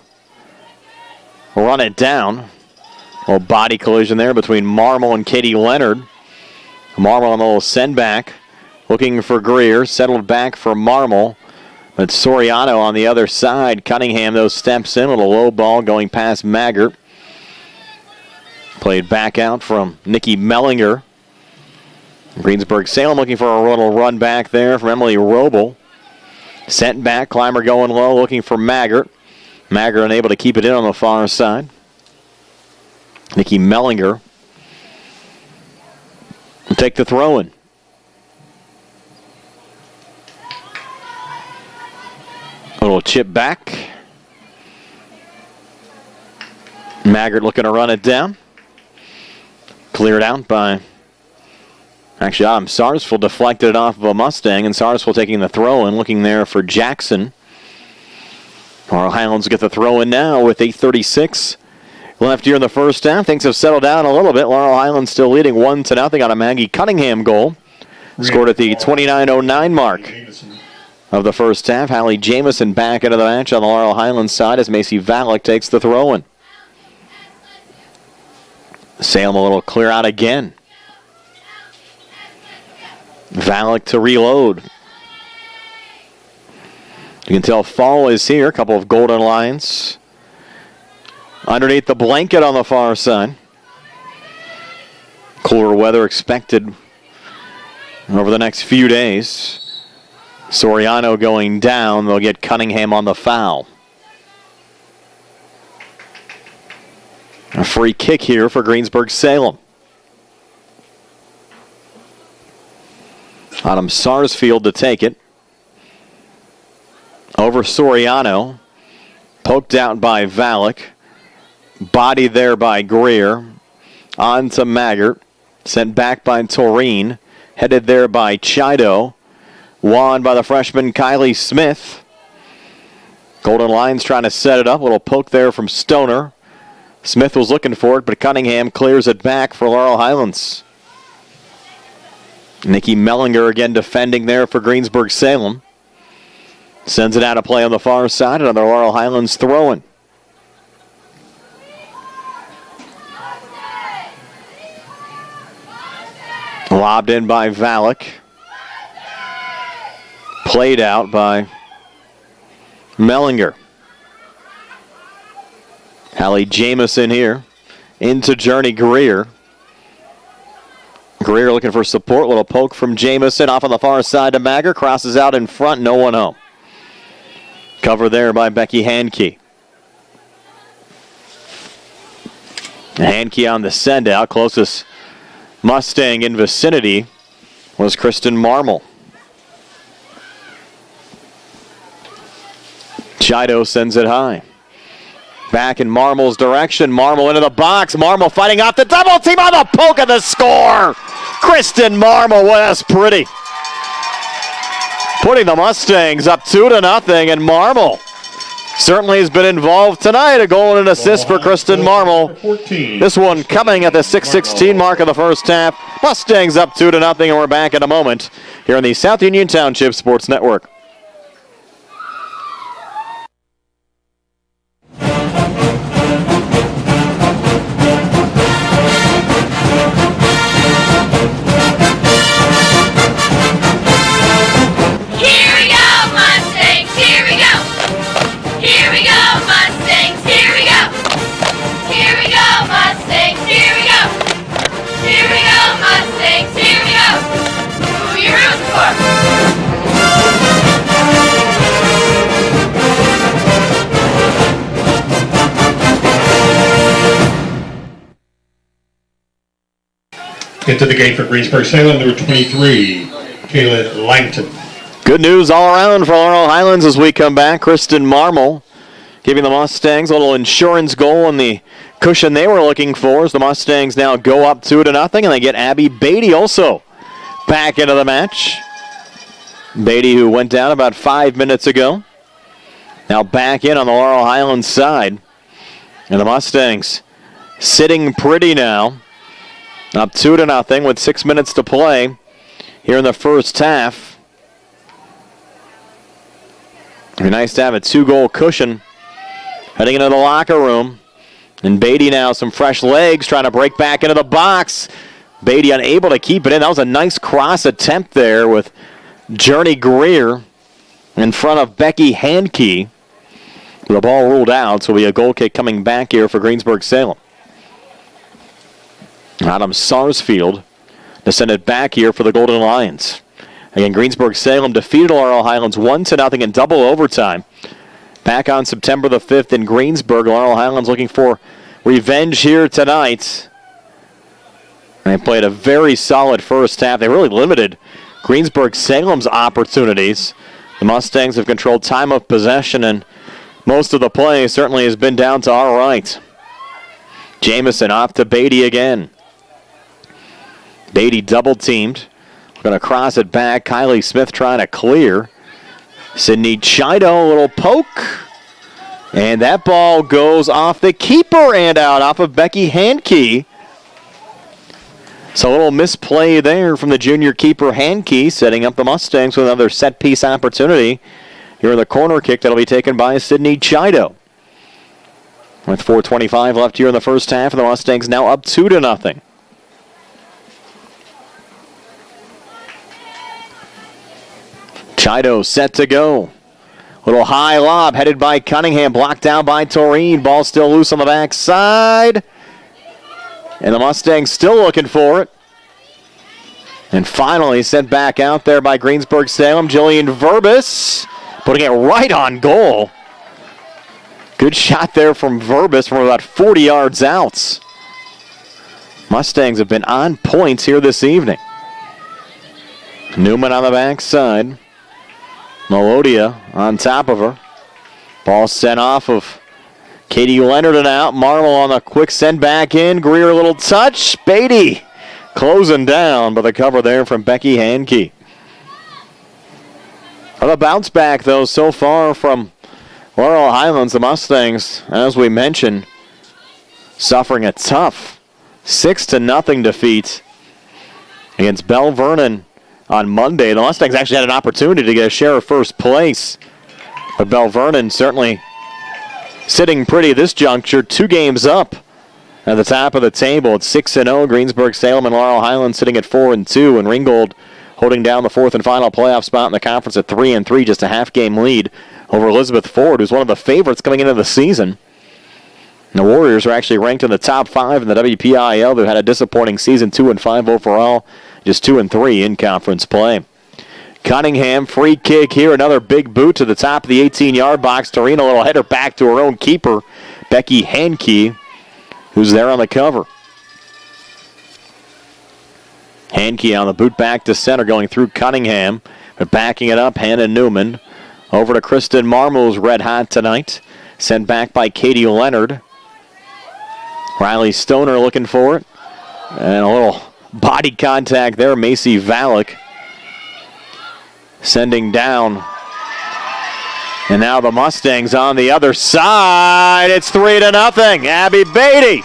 run it down. A little body collision there between Marmol and Katie Leonard. Marmol on a little send back, looking for Greer, settled back for Marmol. But Soriano on the other side. Cunningham, though, steps in with a low ball going past Maggart. Played back out from Nikki Mellinger. Greensburg-Salem looking for a little run back there from Emily Robel. Sent back, Clymer going low, looking for Maggart. Maggart unable to keep it in on the far side. Nikki Mellinger will take the throw in. A little chip back. Maggart looking to run it down. Cleared out by, actually, Adam Sarsfield deflected it off of a Mustang, and Sarsfield taking the throw in, looking there for Jackson. Laurel Highlands get the throw in now with 8:36 left here in the first half. Things have settled down a little bit. Laurel Highlands still leading 1-0 on a Maggie Cunningham goal. Scored at the 29:09 mark of the first half. Hallie Jamison back into the match on the Laurel Highlands side as Macy Valek takes the throw in. Salem a little clear out again. Valek to reload. You can tell fall is here. A couple of golden lines underneath the blanket on the far side. Cooler weather expected over the next few days. Soriano going down. They'll get Cunningham on the foul. A free kick here for Greensburg-Salem. Adam Sarsfield to take it. Over Soriano. Poked out by Valek. Bodied there by Greer. On to Maggart. Sent back by Toreen. Headed there by Chido. Won by the freshman Kylie Smith. Golden Lions trying to set it up. A little poke there from Stoner. Smith was looking for it, but Cunningham clears it back for Laurel Highlands. Nikki Mellinger again defending there for Greensburg-Salem. Sends it out of play on the far side. Another Laurel Highlands throw-in. Lobbed in by Valek. Played out by Mellinger. Hallie Jamison here. Into Journey Greer. Greer looking for support. Little poke from Jamison. Off on the far side to Maggart. Crosses out in front. No one home. Cover there by Becky Handke. Handke on the send out. Closest Mustang in vicinity was Kristen Marmol. Chido sends it high. Back in Marmol's direction. Marmol into the box. Marmol fighting off the double team on the poke of the score. Kristen Marmol, well, that's pretty. Putting the Mustangs up 2-0, and Marmol certainly has been involved tonight. A goal and an assist for Kristen Marmol. This one coming at the 6:16 mark of the first half. Mustangs up 2-0, and we're back in a moment here on the South Union Township Sports Network. Into the gate for Greensburg-Salem, number 23, Kaylin Langton. Good news all around for Laurel Highlands as we come back. Kristen Marmol giving the Mustangs a little insurance goal and the cushion they were looking for as the Mustangs now go up 2-0, and they get Abby Beatty also back into the match. Beatty, who went down about 5 minutes ago, now back in on the Laurel Highlands side. And the Mustangs sitting pretty now. Up 2-0 with 6 minutes to play here in the first half. It'd be nice to have a 2-goal cushion heading into the locker room. And Beatty now, some fresh legs, trying to break back into the box. Beatty unable to keep it in. That was a nice cross attempt there with Journey Greer in front of Becky Handke. The ball ruled out, so it'll be a goal kick coming back here for Greensburg-Salem. Adam Sarsfield to send it back here for the Golden Lions. Again, Greensburg-Salem defeated Laurel Highlands 1-0 in double overtime. Back on September the 5th in Greensburg, Laurel Highlands looking for revenge here tonight. They played a very solid first half. They really limited Greensburg-Salem's opportunities. The Mustangs have controlled time of possession, and most of the play certainly has been down to our right. Jamison off to Beatty again. Beatty double-teamed. Going to cross it back. Kylie Smith trying to clear. Sydney Chido, a little poke. And that ball goes off the keeper and out off of Becky Hankey. So a little misplay there from the junior keeper Hankey, setting up the Mustangs with another set-piece opportunity. Here in the corner kick that'll be taken by Sydney Chido. With 4:25 left here in the first half, and the Mustangs now up 2-0. Chido set to go. Little high lob headed by Cunningham, blocked down by Toreen. Ball still loose on the backside. And the Mustangs still looking for it. And finally sent back out there by Greensburg-Salem. Jillian Verbis putting it right on goal. Good shot there from Verbis from about 40 yards out. Mustangs have been on point here this evening. Newman on the backside. Melodia on top of her. Ball sent off of Katie Leonard and out. Marvel on the quick send back in. Greer a little touch. Beatty closing down, but the cover there from Becky Hankey. On the bounce back, though, so far from Laurel Highlands, the Mustangs, as we mentioned, suffering a tough 6-0 defeat against Bell Vernon on Monday. The Mustangs actually had an opportunity to get a share of first place, but Bell Vernon certainly sitting pretty this juncture, 2 games up at the top of the table at 6-0. Greensburg-Salem and Laurel Highlands sitting at 4-2, and Ringgold holding down the 4th and final playoff spot in the conference at 3-3, just a half-game lead over Elizabeth Ford, who's one of the favorites coming into the season. And the Warriors are actually ranked in the top 5 in the WPIAL. They've had a disappointing season, 2-5 overall, just 2-3 in conference play. Cunningham, free kick here, another big boot to the top of the 18-yard box. Torina, a little header back to her own keeper, Becky Hankey, who's there on the cover. Hankey on the boot back to center, going through Cunningham, but backing it up, Hannah Newman. Over to Kristen Marmol, who's red hot tonight. Sent back by Katie Leonard. Riley Stoner looking for it. And a little body contact there, Macy Valek sending down. And now the Mustangs on the other side. It's 3-0. Abby Beatty.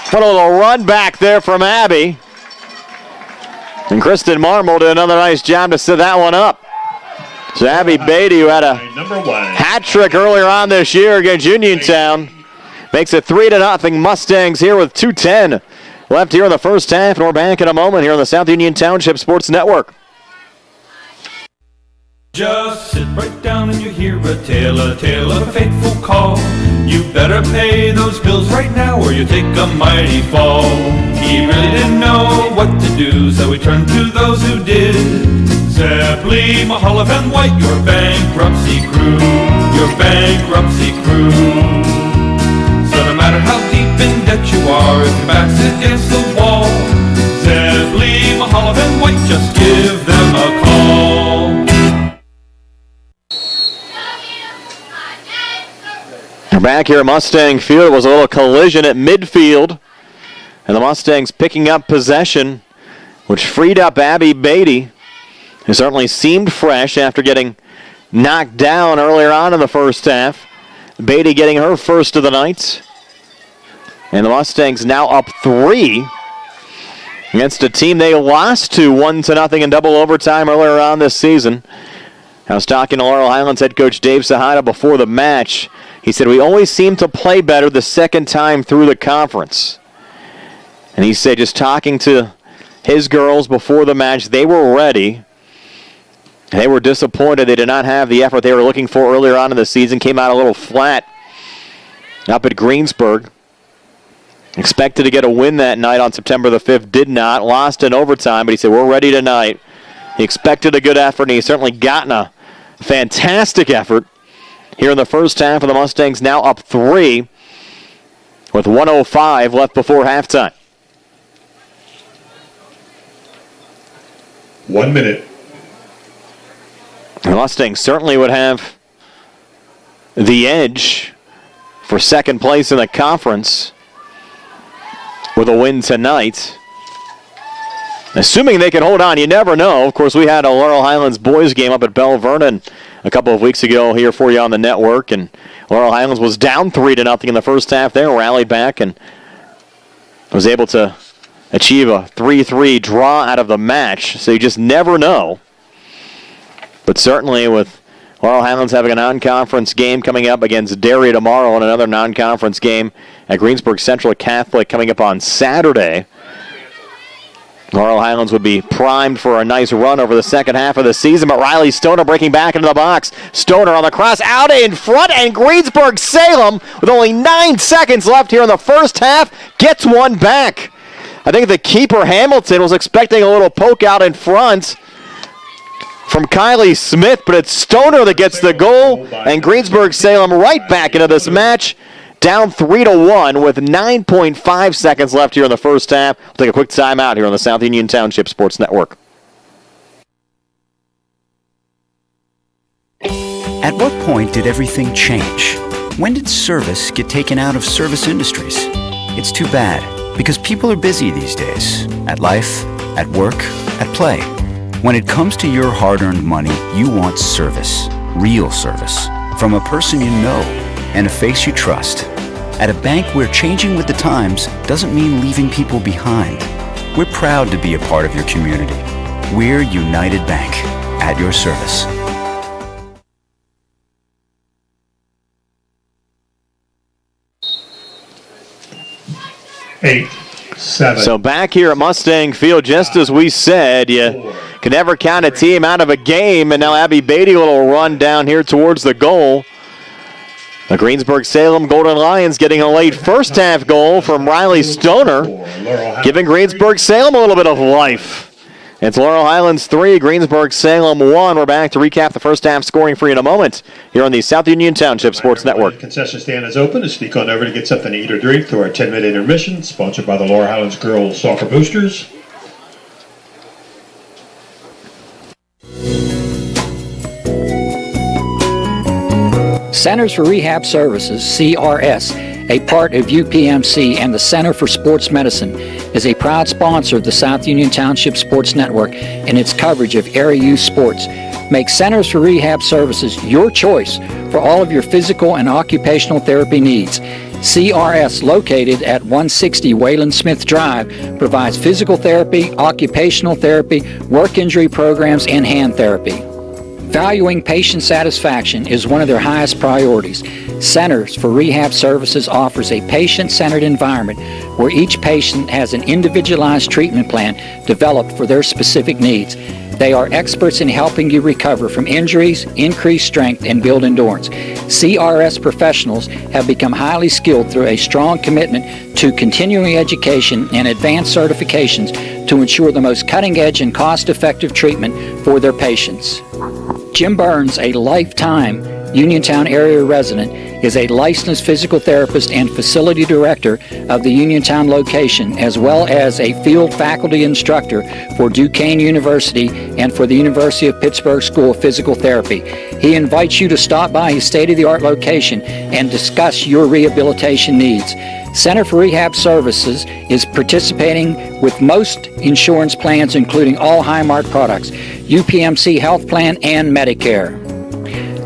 Put a little run back there from Abby. And Kristen Marmol did another nice job to set that one up. So Abby Beatty, who had a hat trick earlier on this year against Uniontown, makes it 3-0 Mustangs here with 2:10 left here in the first half. And we're back in a moment here on the South Union Township Sports Network. Just sit right down and you hear a tale of a fateful call. You better pay those bills right now or you take a mighty fall. He really didn't know what to do, so he turned to those who did. Zeppeli, Mahalev, and White, your bankruptcy crew, your bankruptcy crew. So no matter how deep in debt you are, if your back's against the wall, Zeppeli, Mahalev, and White, just give them a call. We're back here at Mustang Field. It was a little collision at midfield, and the Mustangs picking up possession, which freed up Abby Beatty, who certainly seemed fresh after getting knocked down earlier on in the first half. Beatty getting her first of the night. And the Mustangs now up 3 against a team they lost to 1-0 in double overtime earlier on this season. I was talking to Laurel Highlands head coach Dave Sahada before the match. He said, we always seem to play better the second time through the conference. And he said, just talking to his girls before the match, they were ready. They were disappointed. They did not have the effort they were looking for earlier on in the season. Came out a little flat up at Greensburg. Expected to get a win that night on September the 5th. Did not. Lost in overtime, but he said, we're ready tonight. He expected a good effort, and he's certainly gotten a fantastic effort here in the first half of the Mustangs, now up 3 with 1:05 left before halftime. 1 minute. The Mustangs certainly would have the edge for second place in the conference with a win tonight. Assuming they can hold on, you never know. Of course, we had a Laurel Highlands boys game up at Bell Vernon a couple of weeks ago here for you on the network, and Laurel Highlands was down 3-0 in the first half there, rallied back, and was able to achieve a 3-3 draw out of the match. So you just never know. But certainly with Laurel Highlands having a non-conference game coming up against Derry tomorrow and another non-conference game at Greensburg Central Catholic coming up on Saturday, Laurel Highlands would be primed for a nice run over the second half of the season, but Riley Stoner breaking back into the box. Stoner on the cross, out in front, and Greensburg-Salem, with only 9 seconds left here in the first half, gets one back. I think the keeper, Hamilton, was expecting a little poke out in front from Kylie Smith, but it's Stoner that gets the goal, and Greensburg-Salem right back into this match, down 3-1 with 9.5 seconds left here in the first half. We'll take a quick timeout here on the South Union Township Sports Network. At what point did everything change? When did service get taken out of service industries? It's too bad, because people are busy these days. At life, at work, at play. When it comes to your hard-earned money, you want service. Real service. From a person you know and a face you trust. At a bank where changing with the times doesn't mean leaving people behind. We're proud to be a part of your community. We're United Bank, at your service. Eight, 7. So back here at Mustang Field, just as we said, you can never count a team out of a game, and now Abby Beatty a little run down here towards the goal. The Greensburg-Salem Golden Lions getting a late first half goal from Riley Stoner, giving Greensburg-Salem a little bit of life. It's Laurel Highlands 3, Greensburg-Salem 1. We're back to recap the first half scoring for you in a moment here on the South Union Township Sports Network. Concession stand is open. To sneak on over to get something to eat or drink through our 10-minute intermission, sponsored by the Laurel Highlands Girls Soccer Boosters. Centers for Rehab Services, CRS, a part of UPMC and the Center for Sports Medicine, is a proud sponsor of the South Union Township Sports Network and its coverage of area youth sports. Make Centers for Rehab Services your choice for all of your physical and occupational therapy needs. CRS, located at 160 Wayland Smith Drive, provides physical therapy, occupational therapy, work injury programs, and hand therapy. Valuing patient satisfaction is one of their highest priorities. Centers for Rehab Services offers a patient-centered environment where each patient has an individualized treatment plan developed for their specific needs. They are experts in helping you recover from injuries, increase strength, and build endurance. CRS professionals have become highly skilled through a strong commitment to continuing education and advanced certifications to ensure the most cutting-edge and cost-effective treatment for their patients. Jim Burns, a lifetime Uniontown area resident, is a licensed physical therapist and facility director of the Uniontown location, as well as a field faculty instructor for Duquesne University and for the University of Pittsburgh School of Physical Therapy. He invites you to stop by his state-of-the-art location and discuss your rehabilitation needs. Center for Rehab Services is participating with most insurance plans, including all Highmark products, UPMC Health Plan, and Medicare.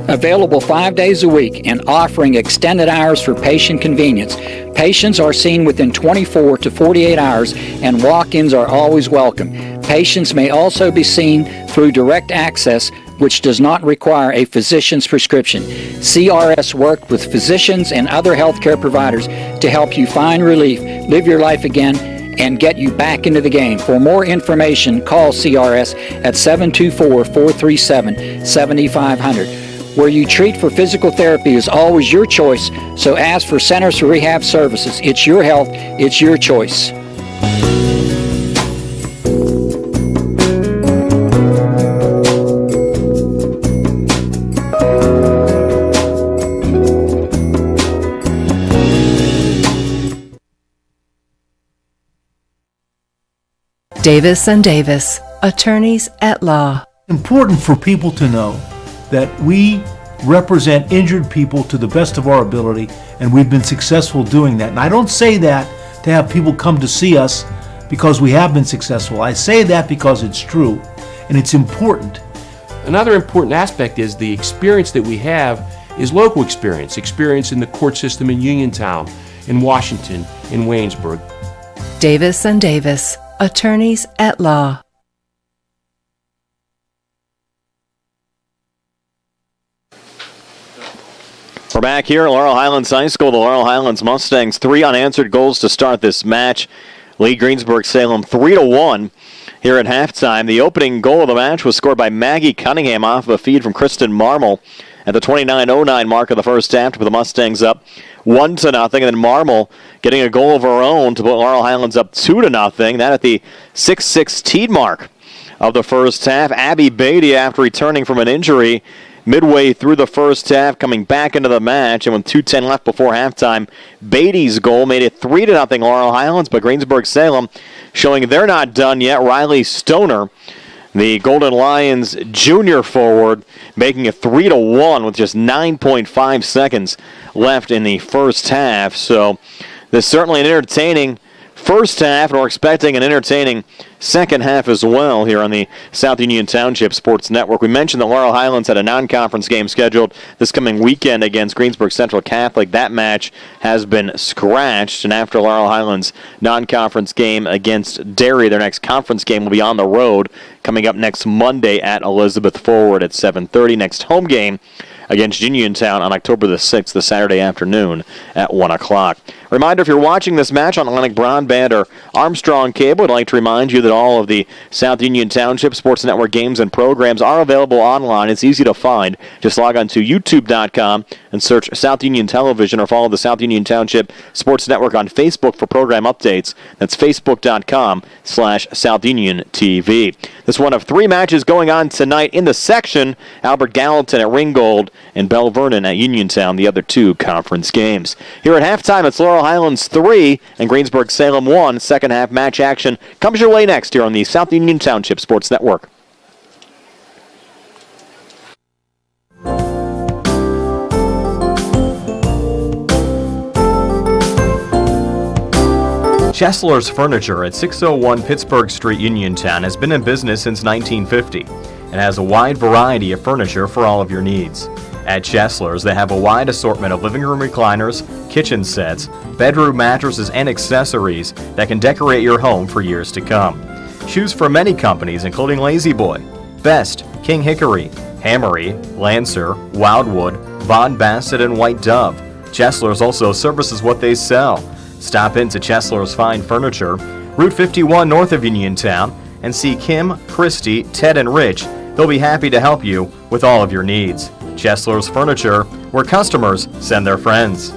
Available 5 days a week and offering extended hours for patient convenience. Patients are seen within 24 to 48 hours and walk-ins are always welcome. Patients may also be seen through direct access, which does not require a physician's prescription. CRS worked with physicians and other healthcare providers to help you find relief, live your life again, and get you back into the game. For more information, call CRS at 724-437-7500. Where you treat for physical therapy is always your choice, so ask for Centers for Rehab Services. It's your health, it's your choice. Davis and Davis, attorneys at law. Important for people to know that we represent injured people to the best of our ability, and we've been successful doing that. And I don't say that to have people come to see us because we have been successful. I say that because it's true, and it's important. Another important aspect is the experience that we have is local experience in the court system in Uniontown, in Washington, in Waynesburg. Davis and Davis, attorneys at law. We're back here at Laurel Highlands High School. The Laurel Highlands Mustangs, 3 unanswered goals to start this match. Lead Greensburg-Salem 3-1 here at halftime. The opening goal of the match was scored by Maggie Cunningham off of a feed from Kristen Marmel at the 29:09 mark of the first half to put the Mustangs up 1-0. And then Marmel getting a goal of her own to put Laurel Highlands up 2-0. That at the 6:16 mark of the first half. Abby Beatty, after returning from an injury midway through the first half, coming back into the match, and with 2:10 left before halftime, Beatty's goal made it 3-0 Laurel Highlands, but Greensburg-Salem showing they're not done yet. Riley Stoner, the Golden Lions junior forward, making it 3-1 with just 9.5 seconds left in the first half. So this is certainly an entertaining first half, and we're expecting an entertaining second half as well here on the South Union Township Sports Network. We mentioned that Laurel Highlands had a non-conference game scheduled this coming weekend against Greensburg Central Catholic. That match has been scratched, and after Laurel Highlands' non-conference game against Derry, their next conference game will be on the road coming up next Monday at Elizabeth Forward at 7:30. Next home game against Uniontown on October the 6th, the Saturday afternoon at 1 o'clock. Reminder, if you're watching this match on Atlantic Broadband or Armstrong Cable, I'd like to remind you that all of the South Union Township Sports Network games and programs are available online. It's easy to find. Just log on to youtube.com and search South Union Television, or follow the South Union Township Sports Network on Facebook for program updates. That's facebook.com/South Union TV. This is one of 3 matches going on tonight in the section. Albert Gallatin at Ringgold and Bell Vernon at Uniontown, the other 2 conference games. Here at halftime, it's Laurel Highlands 3 and Greensburg-Salem 1. Second half match action comes your way next here on the South Union Township Sports Network. Chesler's Furniture at 601 Pittsburgh Street, Uniontown has been in business since 1950 and has a wide variety of furniture for all of your needs. At Chesler's, they have a wide assortment of living room recliners, kitchen sets, bedroom mattresses, and accessories that can decorate your home for years to come. Choose from many companies including Lazy Boy, Best, King Hickory, Hammery, Lancer, Wildwood, Von Bassett, and White Dove. Chesler's also services what they sell. Stop into Chesler's Fine Furniture, Route 51 north of Uniontown, and see Kim, Christy, Ted, and Rich. They'll be happy to help you with all of your needs. Chesler's Furniture, where customers send their friends.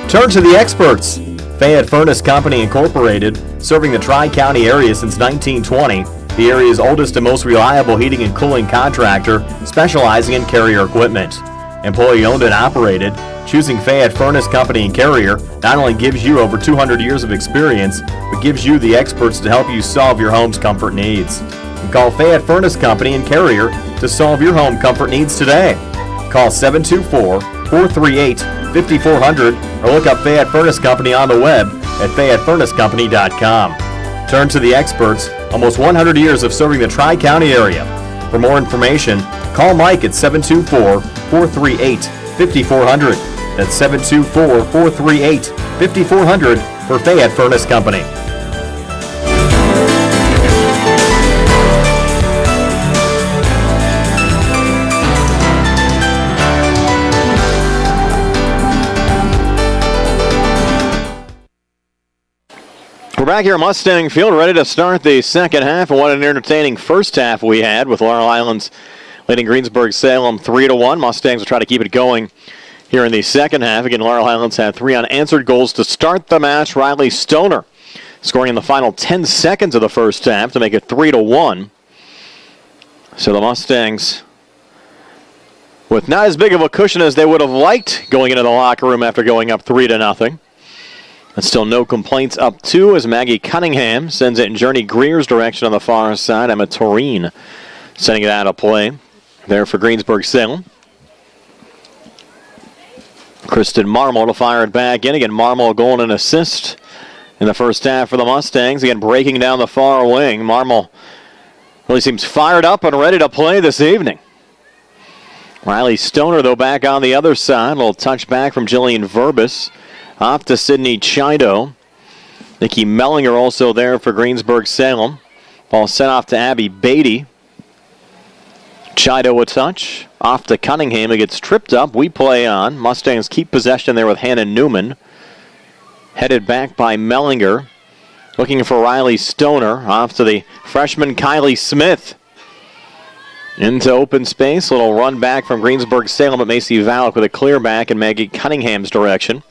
Turn to the experts. Fayette Furnace Company Incorporated, serving the Tri-County area since 1920, the area's oldest and most reliable heating and cooling contractor, specializing in Carrier equipment. Employee owned and operated, choosing Fayette Furnace Company and Carrier not only gives you over 200 years of experience, but gives you the experts to help you solve your home's comfort needs. You call Fayette Furnace Company and Carrier to solve your home comfort needs today. Call 724-438-5400 or look up Fayette Furnace Company on the web at FayetteFurnaceCompany.com. Turn to the experts, almost 100 years of serving the Tri-County area. For more information, call Mike at 724-438-5400. That's 724-438-5400 for Fayette Furnace Company. We're back here at Mustang Field, ready to start the second half, and what an entertaining first half we had with Laurel Highlands leading Greensburg-Salem 3-1. Mustangs will try to keep it going here in the second half. Again, Laurel Highlands had 3 unanswered goals to start the match. Riley Stoner scoring in the final 10 seconds of the first half to make it 3-1. So the Mustangs, with not as big of a cushion as they would have liked going into the locker room after going up 3-0. But still no complaints up 2 as Maggie Cunningham sends it in Journey Greer's direction on the far side. Emma Toreen sending it out of play there for Greensburg-Salem. Kristen Marmol to fire it back in. Again, Marmol a goal and an assist in the first half for the Mustangs. Again, breaking down the far wing. Marmol really seems fired up and ready to play this evening. Riley Stoner, though, back on the other side. A little touch back from Jillian Verbis. Off to Sydney Chido. Nikki Mellinger also there for Greensburg-Salem. Ball sent off to Abby Beatty. Chido a touch. Off to Cunningham. It gets tripped up. We play on. Mustangs keep possession there with Hannah Newman. Headed back by Mellinger. Looking for Riley Stoner. Off to the freshman Kylie Smith. Into open space. Little run back from Greensburg-Salem, but Macy Valak with a clear back in Maggie Cunningham's direction.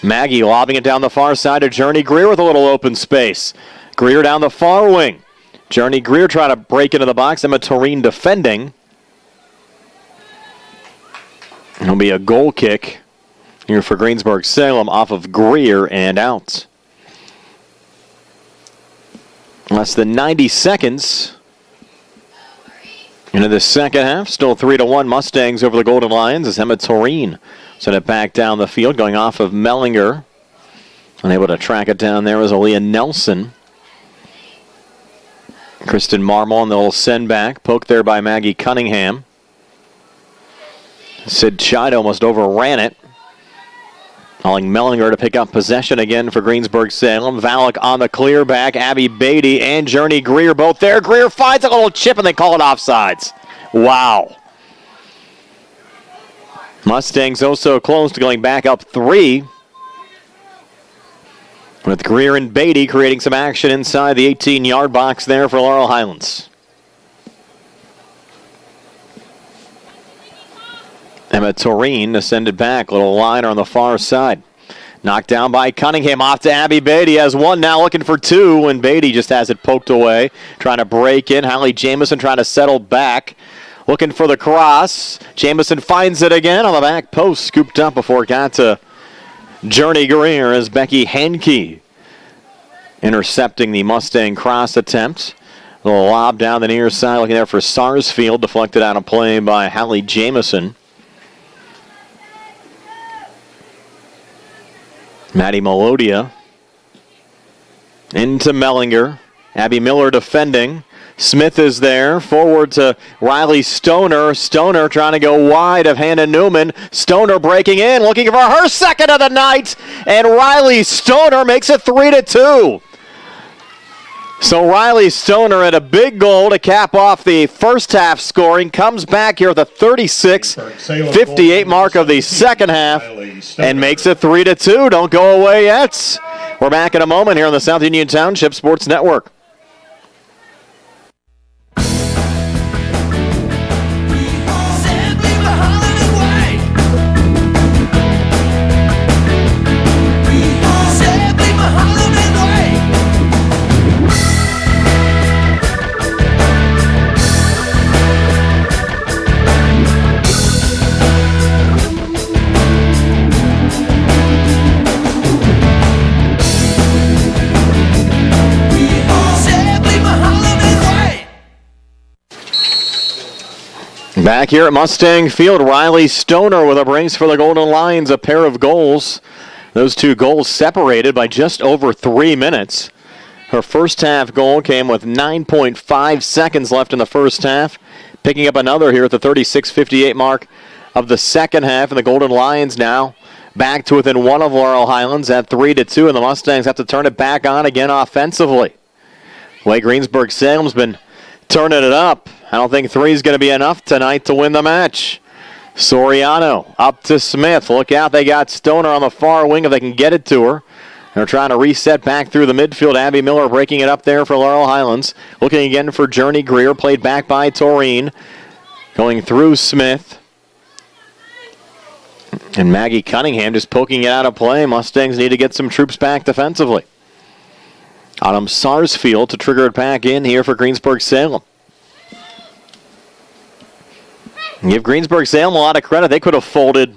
Maggie lobbing it down the far side to Journey Greer with a little open space. Greer down the far wing. Journey Greer trying to break into the box. Emma Toreen defending. It'll be a goal kick here for Greensburg-Salem off of Greer and out. Less than 90 seconds into the second half. Still 3-1 Mustangs over the Golden Lions as Emma Toreen sent it back down the field, going off of Mellinger. Unable to track it down there was Aaliyah Nelson. Kristen Marmol and the little send back. Poke there by Maggie Cunningham. Sid Chido almost overran it. Calling Mellinger to pick up possession again for Greensburg-Salem. Valak on the clear back. Abby Beatty and Journey Greer both there. Greer finds a little chip and they call it offsides. Wow. Mustangs also close to going back up 3. With Greer and Beatty creating some action inside the 18-yard box there for Laurel Highlands. Emma Toreen to send it back. Little liner on the far side. Knocked down by Cunningham. Off to Abby Beatty. Has one now, looking for 2. And Beatty just has it poked away. Trying to break in. Hallie Jamison trying to settle back. Looking for the cross. Jamison finds it again on the back post. Scooped up before it got to Journey Greer as Becky Henke intercepting the Mustang cross attempt. A little lob down the near side. Looking there for Sarsfield. Deflected out of play by Hallie Jamison. Maddie Melodia into Mellinger. Abby Miller defending. Smith is there. Forward to Riley Stoner. Stoner trying to go wide of Hannah Newman. Stoner breaking in, looking for her second of the night. And Riley Stoner makes it 3-2. So Riley Stoner had a big goal to cap off the first half scoring. Comes back here at the 36-58 mark of the second half and makes it 3-2. Don't go away yet. We're back in a moment here on the South Union Township Sports Network. Back here at Mustang Field, Riley Stoner with a brace for the Golden Lions, a pair of goals. Those 2 goals separated by just over 3 minutes. Her first half goal came with 9.5 seconds left in the first half. Picking up another here at the 36-58 mark of the second half. And the Golden Lions now back to within 1 of Laurel Highlands at 3-2. And the Mustangs have to turn it back on again offensively. The way Greensburg-Salem's been turning it up. I don't think 3 is going to be enough tonight to win the match. Soriano up to Smith. Look out, they got Stoner on the far wing if they can get it to her. They're trying to reset back through the midfield. Abby Miller breaking it up there for Laurel Highlands. Looking again for Journey Greer, played back by Toreen. Going through Smith. And Maggie Cunningham just poking it out of play. Mustangs need to get some troops back defensively. Adam Sarsfield to trigger it back in here for Greensburg-Salem. Give Greensburg-Salem a lot of credit. They could have folded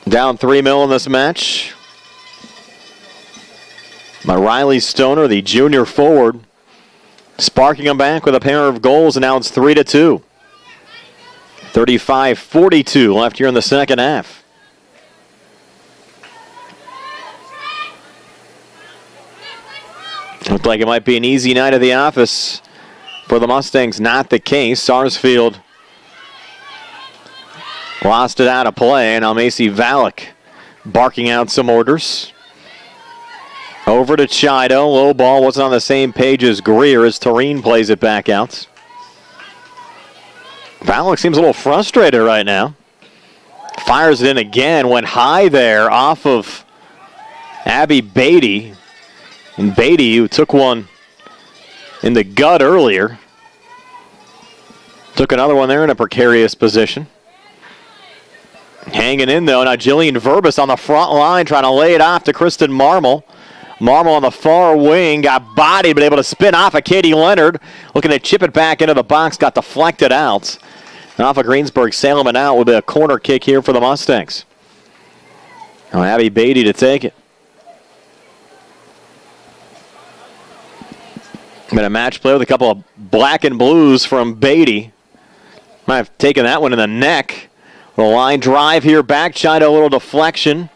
down 3-0 in this match. But Riley Stoner, the junior forward, sparking them back with a pair of goals, and now it's 3-2. 35-42 left here in the second half. Looked like it might be an easy night at the office for the Mustangs. Not the case. Sarsfield lost it out of play, and now Macy Valek barking out some orders. Over to Chido. Low ball wasn't on the same page as Greer as Toreen plays it back out. Valek seems a little frustrated right now. Fires it in again. Went high there off of Abby Beatty. And Beatty, who took one in the gut earlier, took another one there in a precarious position. Hanging in, though. Now Jillian Verbus on the front line trying to lay it off to Kristen Marmol. Marmol on the far wing, got bodied, but able to spin off of Katie Leonard. Looking to chip it back into the box, got deflected out. And off of Greensburg-Salem and out will be a corner kick here for the Mustangs. Now Abby Beatty to take it. Been a match play with a couple of black and blues from Beatty. Might have taken that one in the neck. A line drive here back. Chido, a little deflection.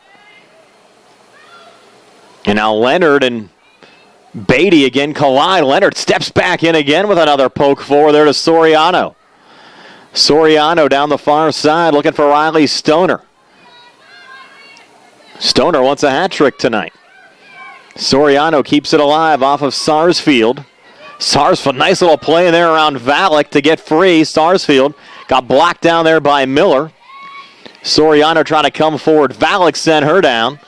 And now Leonard and Beatty again collide. Leonard steps back in again with another poke forward there to Soriano. Soriano down the far side looking for Riley Stoner. Stoner wants a hat trick tonight. Soriano keeps it alive off of Sarsfield. Sarsfield, nice little play there around Valek to get free. Sarsfield got blocked down there by Miller. Soriano trying to come forward. Valek sent her down.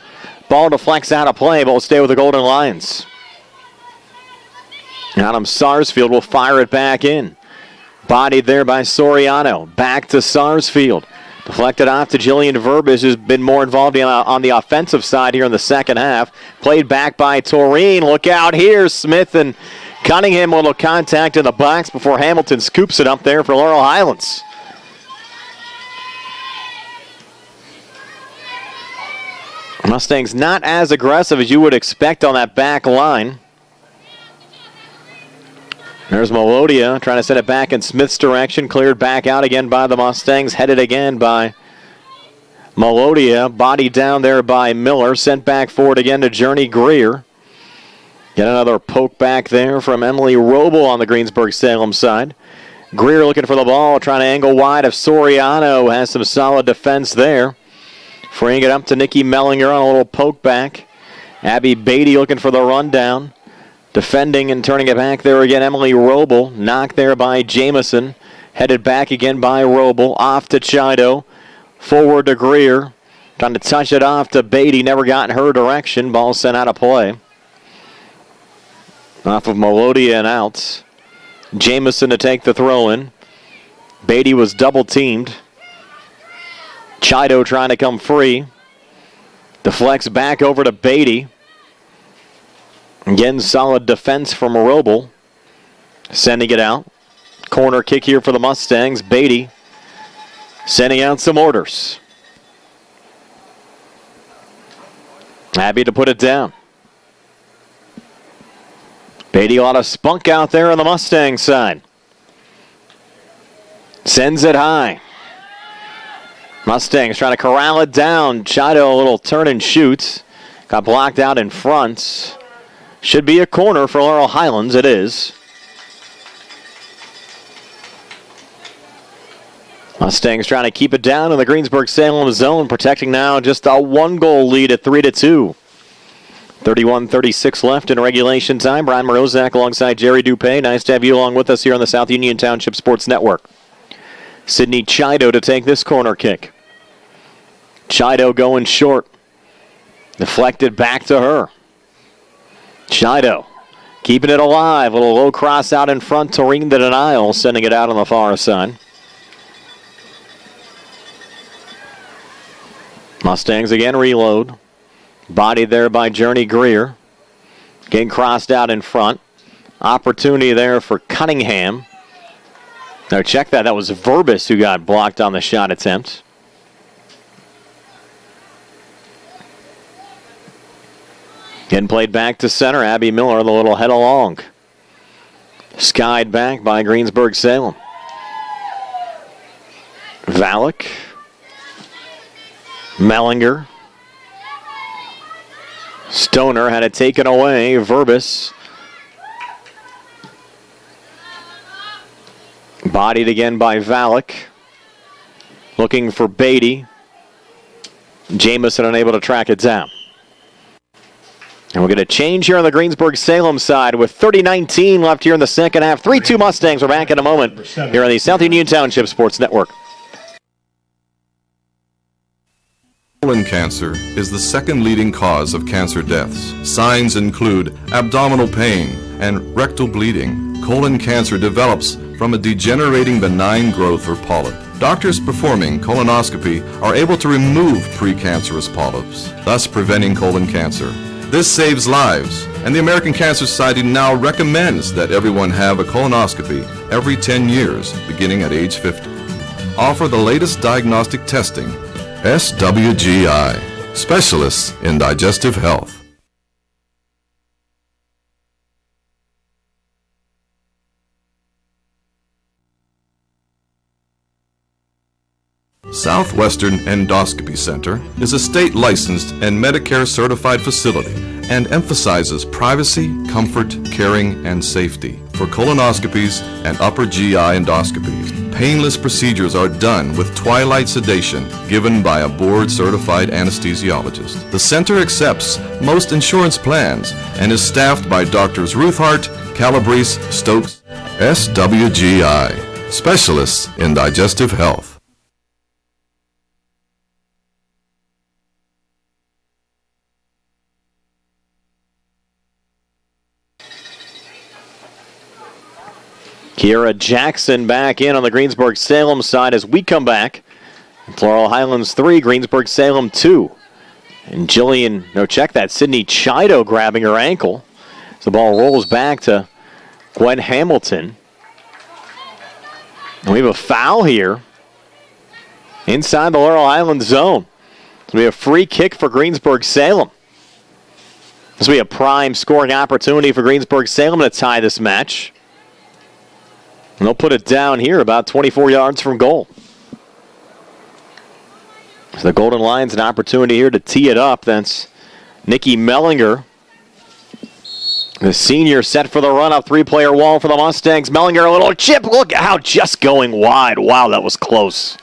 Ball deflects out of play, but will stay with the Golden Lions. Adam Sarsfield will fire it back in. Bodied there by Soriano. Back to Sarsfield. Deflected off to Jillian Verbis, who's been more involved on the offensive side here in the second half. Played back by Toreen. Look out here. Smith and Cunningham, a little contact in the box before Hamilton scoops it up there for Laurel Highlands. Mustangs not as aggressive as you would expect on that back line. There's Melodia trying to send it back in Smith's direction. Cleared back out again by the Mustangs. Headed again by Melodia. Bodied down there by Miller. Sent back forward again to Journey Greer. Get another poke back there from Emily Roble on the Greensburg-Salem side. Greer looking for the ball. Trying to angle wide of Soriano. Has some solid defense there. Freeing it up to Nikki Mellinger on a little poke back. Abby Beatty looking for the rundown. Defending and turning it back there again, Emily Roble. Knocked there by Jamison. Headed back again by Roble. Off to Chido. Forward to Greer. Trying to touch it off to Beatty. Never got in her direction. Ball sent out of play. Off of Melodia and out. Jamison to take the throw in. Beatty was double teamed. Chido trying to come free. Deflects back over to Beatty. Again, solid defense from Roble. Sending it out. Corner kick here for the Mustangs. Beatty sending out some orders. Happy to put it down. Beatty, a lot of spunk out there on the Mustang side. Sends it high. Mustangs trying to corral it down. Chido, a little turn and shoot. Got blocked out in front. Should be a corner for Laurel Highlands. It is. Mustangs trying to keep it down in the Greensburg-Salem zone. Protecting now just a 1-goal lead at 3-2. 31-36 left in regulation time. Brian Morozak alongside Jerry Dupay. Nice to have you along with us here on the South Union Township Sports Network. Sydney Chido to take this corner kick. Chido going short. Deflected back to her. Chido keeping it alive. A little low cross out in front. Toreen the denial, sending it out on the far side. Mustangs again reload. Bodied there by Journey Greer. Getting crossed out in front. Opportunity there for Cunningham. Now check that. That was Verbis who got blocked on the shot attempt. Getting played back to center. Abby Miller, the little head along. Skied back by Greensburg-Salem. Valak. Mellinger. Stoner had it taken away. Verbis. Bodied again by Valak. Looking for Beatty. Jamison unable to track it down. And we're going to change here on the Greensburg-Salem side with 30-19 left here in the second half. 3-2 Mustangs. We're back in a moment here on the South Union Township Sports Network. Colon cancer is the second leading cause of cancer deaths. Signs include abdominal pain and rectal bleeding. Colon cancer develops from a degenerating benign growth or polyp. Doctors performing colonoscopy are able to remove precancerous polyps, thus preventing colon cancer. This saves lives, and the American Cancer Society now recommends that everyone have a colonoscopy every 10 years, beginning at age 50. Offer the latest diagnostic testing. SWGI, specialists in digestive health. Southwestern Endoscopy Center is a state-licensed and Medicare-certified facility and emphasizes privacy, comfort, caring, and safety for colonoscopies and upper GI endoscopies. Painless procedures are done with twilight sedation given by a board-certified anesthesiologist. The center accepts most insurance plans and is staffed by Doctors Ruthhart, Calabrese, Stokes, SWGI, specialists in digestive health. Kiera Jackson back in on the Greensburg-Salem side as we come back. Laurel Highlands 3, Greensburg-Salem 2. And Jillian, no check that, Sydney Chido grabbing her ankle. As the ball rolls back to Gwen Hamilton. And we have a foul here inside the Laurel Highlands zone. It's going to be a free kick for Greensburg-Salem. This will be a prime scoring opportunity for Greensburg-Salem to tie this match. And they'll put it down here about 24 yards from goal. So the Golden Lions an opportunity here to tee it up. That's Nikki Mellinger. The senior set for the run-up three-player wall for the Mustangs. Mellinger, a little chip. Look how just going wide. Wow, that was close.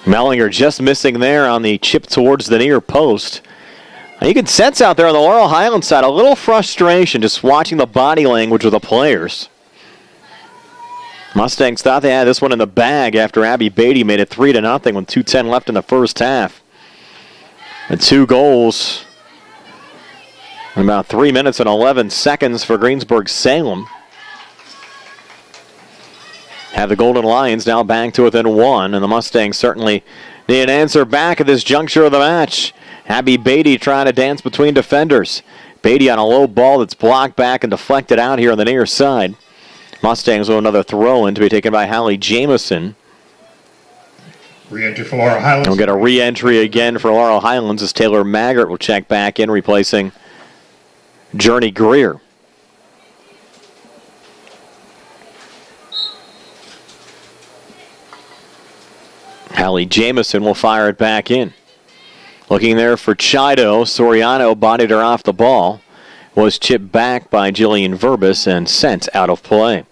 Mellinger just missing there on the chip towards the near post. You can sense out there on the Laurel Highlands side a little frustration just watching the body language of the players. Mustangs thought they had this one in the bag after Abby Beatty made it 3-0 with 2:10 left in the first half. And 2 goals in about 3 minutes and 11 seconds for Greensburg-Salem. Have the Golden Lions now back to within 1, and the Mustangs certainly need an answer back at this juncture of the match. Abby Beatty trying to dance between defenders. Beatty on a low ball that's blocked back and deflected out here on the near side. Mustangs with another throw-in to be taken by Hallie Jamison. Re-entry for Laurel Highlands. And we'll get a re-entry again for Laurel Highlands as Taylor Maggart will check back in, replacing Journey Greer. Hallie Jamison will fire it back in. Looking there for Chido. Soriano bodied her off the ball. Was chipped back by Jillian Verbis and sent out of play.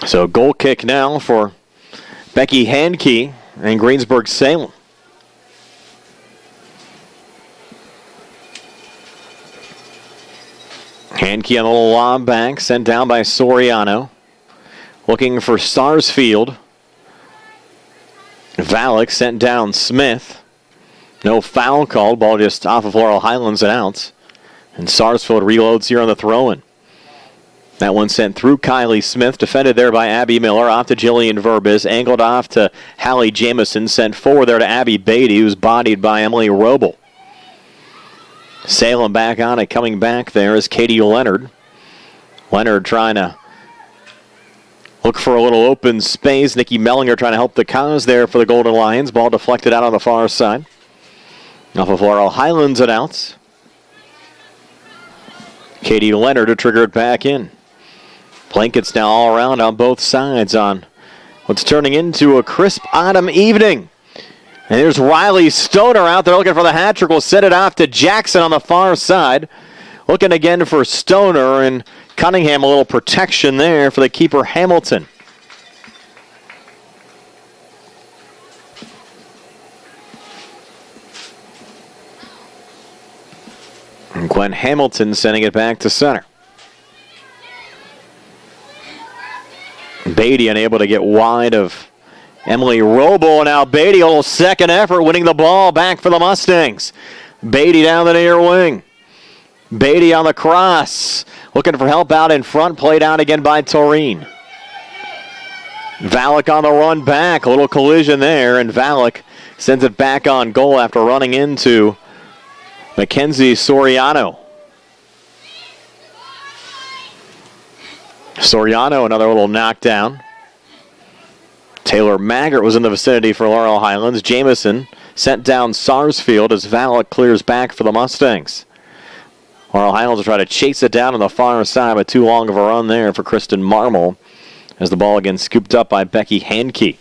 So goal kick now for Becky Handke and Greensburg-Salem. Handke on the little lob back, sent down by Soriano. Looking for Sarsfield. Valak sent down Smith. No foul called. Ball just off of Laurel Highlands and out. And Sarsfield reloads here on the throw-in. That one sent through Kylie Smith, defended there by Abby Miller, off to Jillian Verbis, angled off to Hallie Jamison, sent forward there to Abby Beatty, who's bodied by Emily Roble. Salem back on it, coming back there is Katie Leonard. Leonard trying to look for a little open space. Nikki Mellinger trying to help the cause there for the Golden Lions. Ball deflected out on the far side. Off of Laurel Highlands and out. Katie Leonard to trigger it back in. Blankets now all around on both sides on what's turning into a crisp autumn evening. And there's Riley Stoner out there looking for the hat trick. Will set it off to Jackson on the far side. Looking again for Stoner, and Cunningham a little protection there for the keeper Hamilton. And Gwen Hamilton sending it back to center. Beatty unable to get wide of Emily Roble. Now Beatty, a little second effort, winning the ball back for the Mustangs. Beatty down the near wing. Beatty on the cross. Looking for help out in front. Played out again by Taurine. Valak on the run back. A little collision there, and Valak sends it back on goal after running into Mackenzie Soriano. Soriano, another little knockdown. Taylor Maggart was in the vicinity for Laurel Highlands. Jamison sent down Sarsfield as Valak clears back for the Mustangs. Laurel Highlands will try to chase it down on the far side, but too long of a run there for Kristen Marmol as the ball again scooped up by Becky Handke.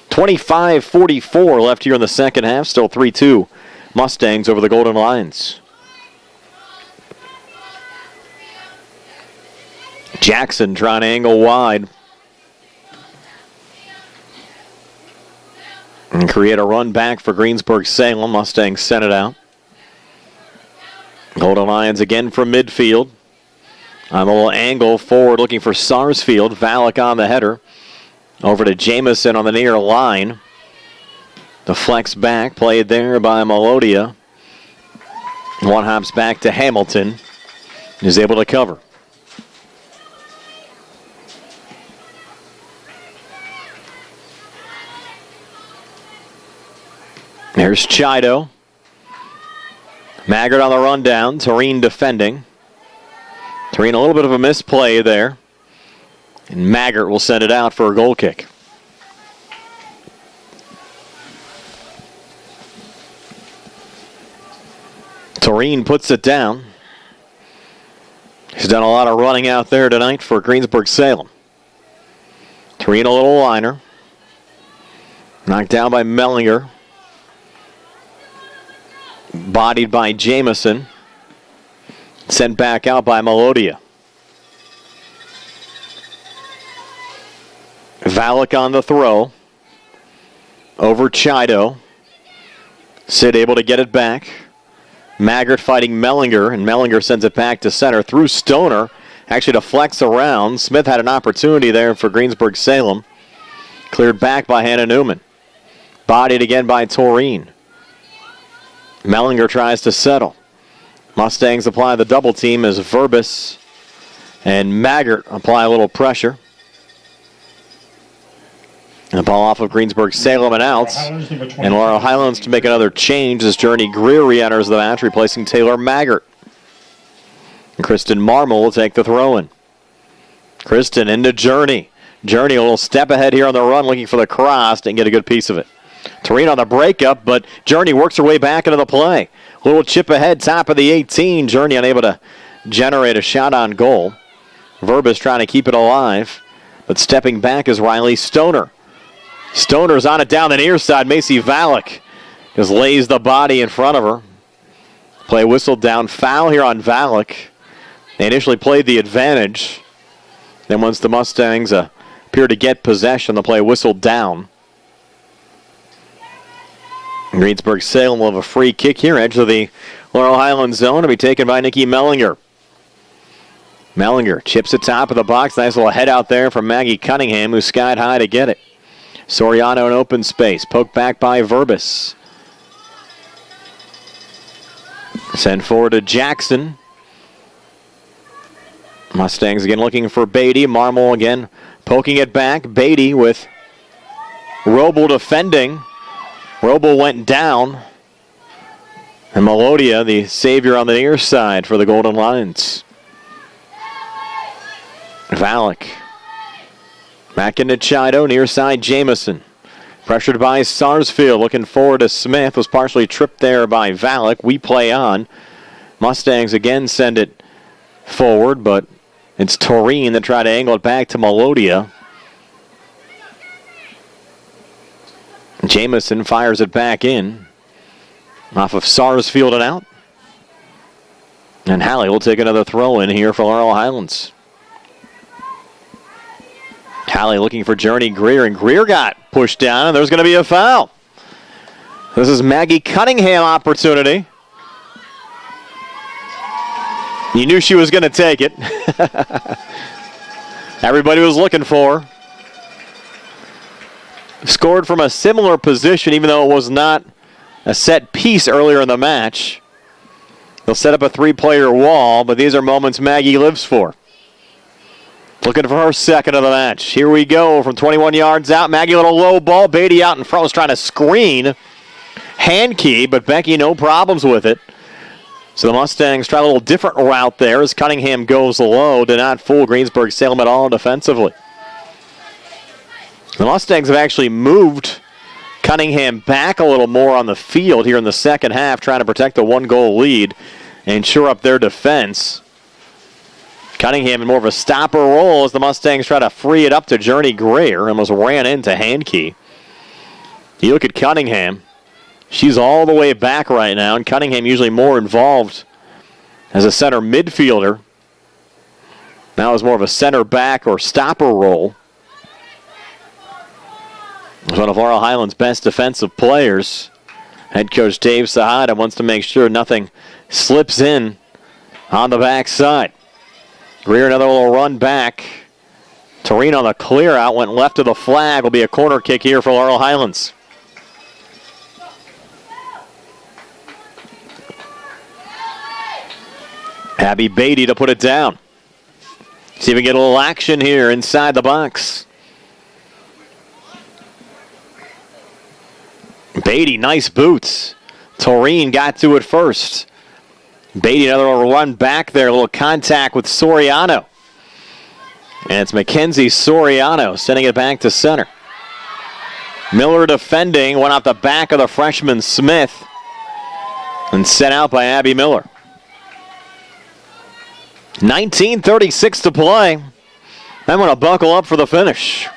25:44 left here in the second half. Still 3-2 Mustangs over the Golden Lions. Jackson trying to angle wide and create a run back for Greensburg-Salem. Mustangs sent it out. Golden Lions again from midfield. On a little angle forward looking for Sarsfield. Valak on the header. Over to Jamison on the near line. The flex back played there by Melodia. One hops back to Hamilton. Is able to cover. There's Chido. Maggart on the rundown. Taurine defending. Taurine a little bit of a misplay there. And Maggart will send it out for a goal kick. Taurine puts it down. He's done a lot of running out there tonight for Greensburg-Salem. Taurine a little liner. Knocked down by Mellinger. Bodied by Jamison. Sent back out by Melodia. Valak on the throw. Over Chido. Sid able to get it back. Maggart fighting Mellinger, and Mellinger sends it back to center through Stoner. Actually to flex around. Smith had an opportunity there for Greensburg-Salem. Cleared back by Hannah Newman. Bodied again by Taurine. Mellinger tries to settle. Mustangs apply the double team as Verbis and Maggart apply a little pressure. And the ball off of Greensburg-Salem and out. And Laurel Highlands to make another change as Journey Greer re-enters the match, replacing Taylor Maggart. And Kristen Marmol will take the throw-in. Kristen into Journey. Journey a little step ahead here on the run, looking for the cross. Didn't get a good piece of it. Taurine on the breakup, but Journey works her way back into the play. A little chip ahead, top of the 18. Journey unable to generate a shot on goal. Verbis trying to keep it alive, but stepping back is Riley Stoner. Stoner's on it down the near side. Macy Valak just lays the body in front of her. Play whistled down. Foul here on Valak. They initially played the advantage. Then once the Mustangs appear to get possession, the play whistled down. Greensburg-Salem will have a free kick here. Edge of the Laurel Highlands zone to be taken by Nikki Mellinger. Mellinger chips it top of the box. Nice little head out there from Maggie Cunningham, who skied high to get it. Soriano in open space. Poked back by Verbis. Send forward to Jackson. Mustangs again looking for Beatty. Marmol again poking it back. Beatty with Roble defending. Roble went down. And Melodia, the savior on the near side for the Golden Lions. Valak. Back into Chido, near side Jamison. Pressured by Sarsfield, looking forward to Smith. Was partially tripped there by Valak. We play on. Mustangs again send it forward, but it's Toreen that tried to angle it back to Melodia. Jamison fires it back in. Off of Sarsfield and out. And Halley will take another throw in here for Laurel Highlands. Halley looking for Journey Greer, and Greer got pushed down, and there's going to be a foul. This is Maggie Cunningham opportunity. You knew she was going to take it. Everybody was looking for her. Scored from a similar position, even though it was not a set piece earlier in the match. They'll set up a three-player wall, but these are moments Maggie lives for. Looking for her second of the match. Here we go from 21 yards out. Maggie, a little low ball. Beatty out in front was trying to screen. Hand key, but Becky no problems with it. So the Mustangs try a little different route there as Cunningham goes low. Did not fool Greensburg-Salem at all defensively. The Mustangs have actually moved Cunningham back a little more on the field here in the second half, trying to protect the one-goal lead and shore up their defense. Cunningham in more of a stopper role as the Mustangs try to free it up to Journey Greer. Almost ran into Handkey. You look at Cunningham. She's all the way back right now, and Cunningham usually more involved as a center midfielder. Now is more of a center back or stopper role. He's one of Laurel Highlands' best defensive players. Head coach Dave Sahada wants to make sure nothing slips in on the backside. Greer, another little run back. Toreen on the clear out, went left of the flag. Will be a corner kick here for Laurel Highlands. Abby Beatty to put it down. See if we get a little action here inside the box. Beatty, nice boots. Toreen got to it first. Beatty, another little run back there, a little contact with Soriano. And it's Mackenzie Soriano sending it back to center. Miller defending, went off the back of the freshman Smith. And sent out by Abby Miller. 19:36 to play. I'm going to buckle up for the finish.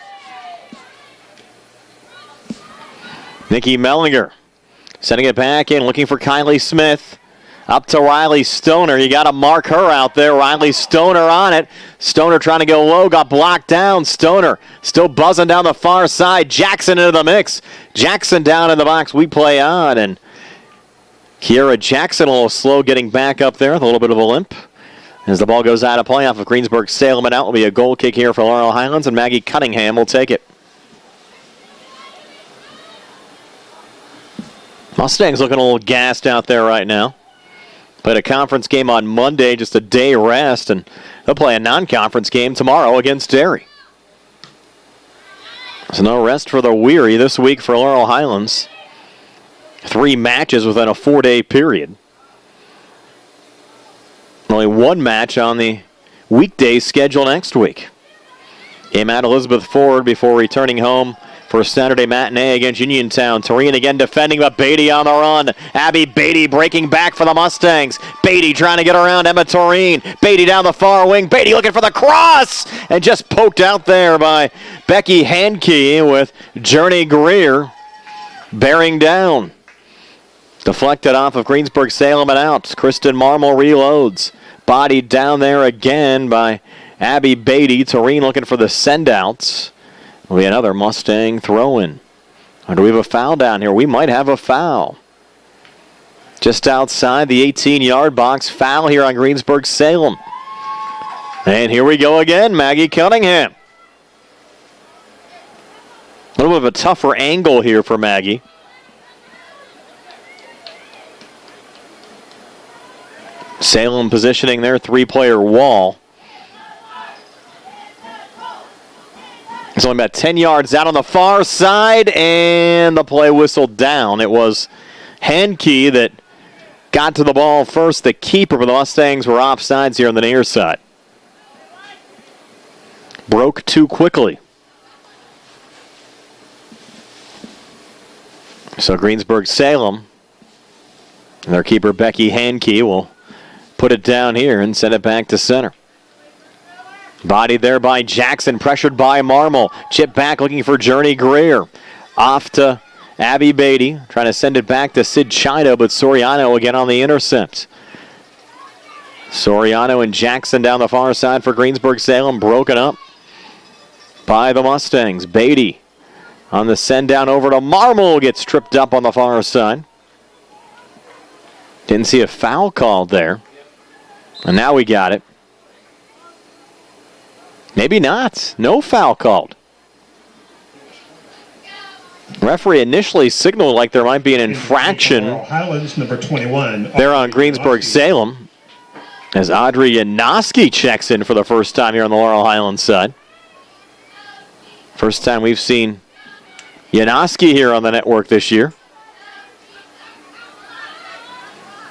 Nikki Mellinger sending it back in, looking for Kylie Smith. Up to Riley Stoner. You got to mark her out there. Riley Stoner on it. Stoner trying to go low, got blocked down. Stoner still buzzing down the far side. Jackson into the mix. Jackson down in the box. We play on. And Kiera Jackson a little slow getting back up there with a little bit of a limp. As the ball goes out of play off of Greensburg-Salem, and out will be a goal kick here for Laurel Highlands, and Maggie Cunningham will take it. Mustangs looking a little gassed out there right now. Played a conference game on Monday, just a day rest, and they'll play a non-conference game tomorrow against Derry. So no rest for the weary this week for Laurel Highlands. 3 matches within a 4-day period. Only 1 match on the weekday schedule next week. Game at Elizabeth Ford before returning home for a Saturday matinee against Uniontown. Toreen again defending, but Beatty on the run. Abby Beatty breaking back for the Mustangs. Beatty trying to get around Emma Toreen. Beatty down the far wing. Beatty looking for the cross, and just poked out there by Becky Handkey with Journey Greer bearing down. Deflected off of Greensburg-Salem and out. Kristen Marmol reloads. Bodied down there again by Abby Beatty. Toreen looking for the send-outs. Will be another Mustang throw-in. Or do we have a foul down here? We might have a foul. Just outside the 18-yard box. Foul here on Greensburg-Salem. And here we go again. Maggie Cunningham. A little bit of a tougher angle here for Maggie. Salem positioning their 3-player wall. It's only about 10 yards out on the far side, and the play whistled down. It was Hankey that got to the ball first, the keeper, but the Mustangs were offsides here on the near side. Broke too quickly. So Greensburg-Salem, their keeper Becky Hankey will put it down here and send it back to center. Bodied there by Jackson, pressured by Marmol. Chip back looking for Journey Greer. Off to Abby Beatty, trying to send it back to Sid Chido, but Soriano again on the intercept. Soriano and Jackson down the far side for Greensburg-Salem, broken up by the Mustangs. Beatty on the send down over to Marmol, gets tripped up on the far side. Didn't see a foul called there. And now we got it. Maybe not. No foul called. Referee initially signaled like there might be an infraction. Laurel Highlands, number 21. There on Greensburg-Salem, as Audrey Yanoski checks in for the first time here on the Laurel Highlands side. First time we've seen Yanoski here on the network this year.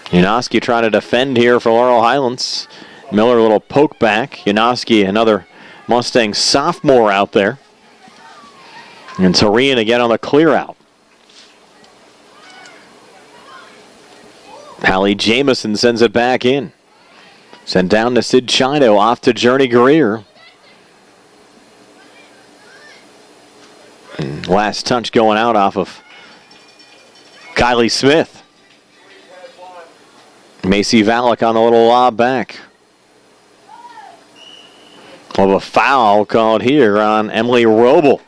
Yanoski trying to defend here for Laurel Highlands. Miller a little poke back. Yanoski, another Mustang sophomore out there. And Torian again on the clear out. Hallie Jamison sends it back in. Sent down to Sid Chido, off to Journey Greer. And last touch going out off of Kylie Smith. Macy Valek on the little lob back. Well, a foul called here on Emily Roble.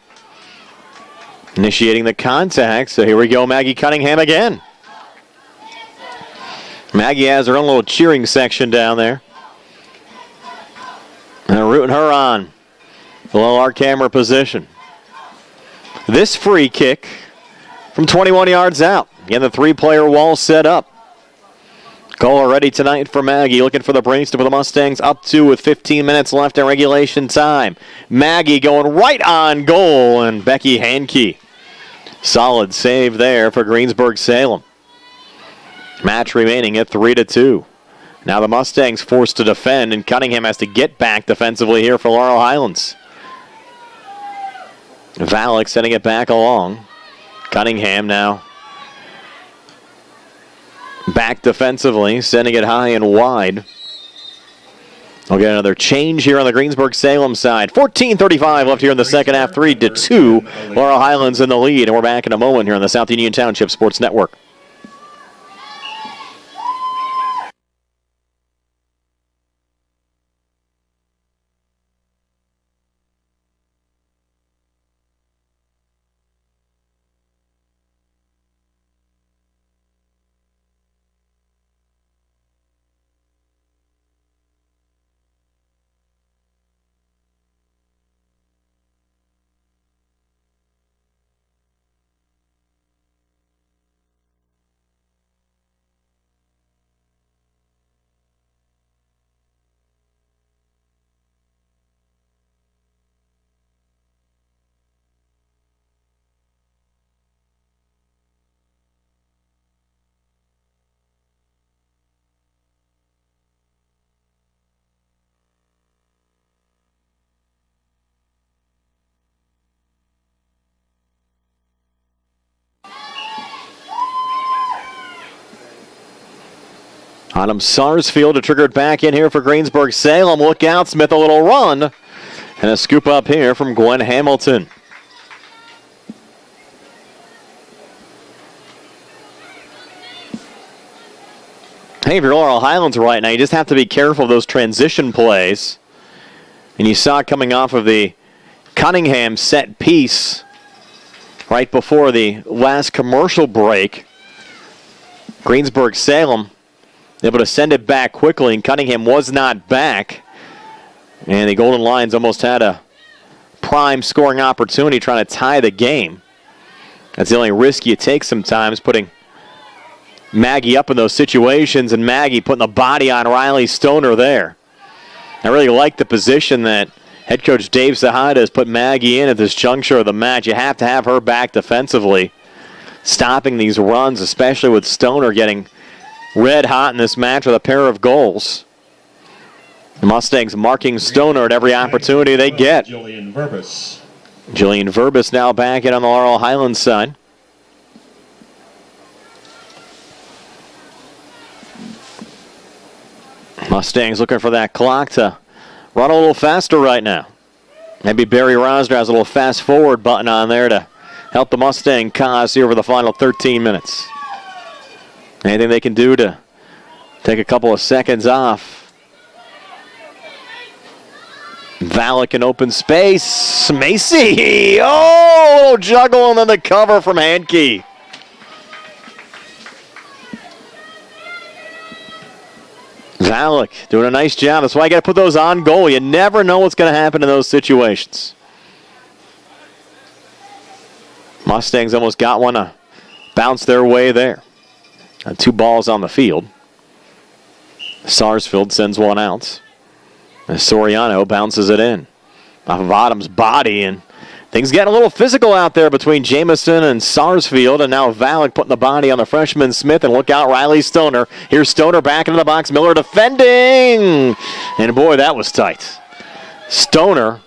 Initiating the contact, so here we go, Maggie Cunningham again. Maggie has her own little cheering section down there. And they're rooting her on below our camera position. This free kick from 21 yards out. Again, the three-player wall set up. Goal already tonight for Maggie, looking for the brace to put the Mustangs up 2 with 15 minutes left in regulation time. Maggie going right on goal, and Becky Hankey. Solid save there for Greensburg-Salem. Match remaining at 3-2. Now the Mustangs forced to defend, and Cunningham has to get back defensively here for Laurel Highlands. Valek sending it back along. Cunningham now back defensively, sending it high and wide. We'll get another change here on the Greensburg-Salem side. 14:35 left here in the second half, 3-2. Laurel Highlands in the lead, and we're back in a moment here on the South Union Township Sports Network. Autumn Sarsfield to trigger it back in here for Greensburg-Salem. Look out, Smith a little run. And a scoop up here from Gwen Hamilton. Hey, if you're Laurel Highlands right now, you just have to be careful of those transition plays. And you saw coming off of the Cunningham set piece right before the last commercial break. Greensburg-Salem able to send it back quickly, and Cunningham was not back. And the Golden Lions almost had a prime scoring opportunity trying to tie the game. That's the only risk you take sometimes, putting Maggie up in those situations, and Maggie putting the body on Riley Stoner there. I really like the position that Head coach Dave Sahada has put Maggie in at this juncture of the match. You have to have her back defensively, stopping these runs, especially with Stoner getting red hot in this match with a pair of goals. The Mustangs marking Stoner at every opportunity they get. Jillian Verbus. Jillian Verbus now back in on the Laurel Highlands side. Mustangs looking for that clock to run a little faster right now. Maybe Barry Rosner has a little fast forward button on there to help the Mustang cause here over the final 13 minutes. Anything they can do to take a couple of seconds off. Valak in open space. Macy. Oh, a little juggle and then the cover from Handke. Valak doing a nice job. That's why you got to put those on goal. You never know what's going to happen in those situations. Mustangs almost got one to bounce their way there. 2 balls on the field. Sarsfield sends one out. And Soriano bounces it in off of Autumn's body, and things getting a little physical out there between Jamison and Sarsfield, and now Valak putting the body on the freshman Smith, and look out, Riley Stoner. Here's Stoner back into the box. Miller defending, and boy, that was tight. Stoner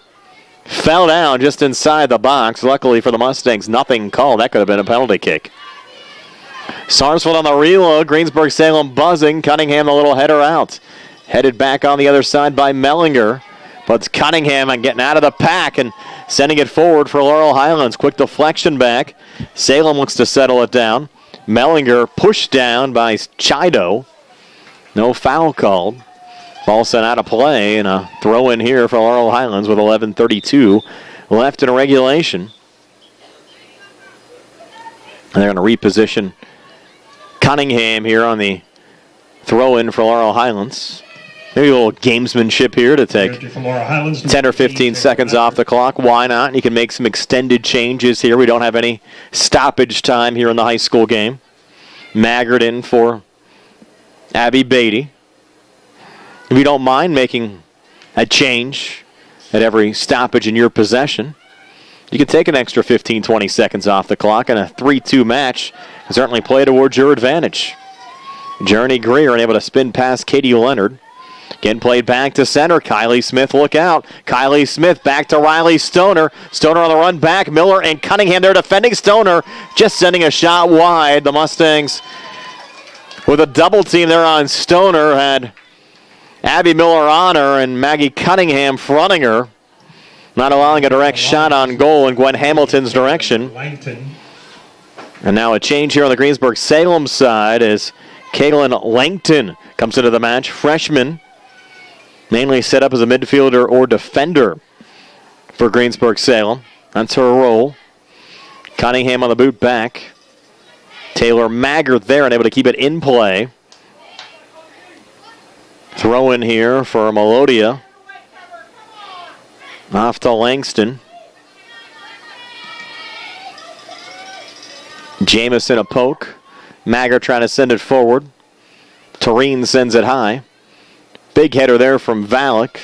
fell down just inside the box. Luckily for the Mustangs, nothing called. That could have been a penalty kick. Sarsfield on the reload. Greensburg-Salem buzzing. Cunningham the little header out. Headed back on the other side by Mellinger. But it's Cunningham and getting out of the pack and sending it forward for Laurel Highlands. Quick deflection back. Salem looks to settle it down. Mellinger pushed down by Chido. No foul called. Ball sent out of play, and a throw in here for Laurel Highlands with 11:32 left in regulation. And they're going to reposition Cunningham here on the throw in for Laurel Highlands. Maybe a little gamesmanship here to take 10 or 15 seconds off the clock. Why not? You can make some extended changes here. We don't have any stoppage time here in the high school game. Maggard in for Abby Beatty. If you don't mind making a change at every stoppage in your possession, you can take an extra 15, 20 seconds off the clock, and a 3-2 match can certainly play towards your advantage. Journey Greer unable to spin past Katie Leonard. Again, played back to center. Kylie Smith, look out. Kylie Smith back to Riley Stoner. Stoner on the run back. Miller and Cunningham there defending Stoner. Just sending a shot wide. The Mustangs with a double team there on Stoner had Abby Miller on her and Maggie Cunningham fronting her. Not allowing a direct shot on goal in Gwen Hamilton's direction. And now a change here on the Greensburg-Salem side as Kaylin Langton comes into the match. Freshman, mainly set up as a midfielder or defender for Greensburg-Salem. That's her role. Cunningham on the boot back. Taylor Maggard there, unable to keep it in play. Throw in here for Melodia. Off to Langston. Jamison a poke. Maggard trying to send it forward. Tureen sends it high. Big header there from Valak.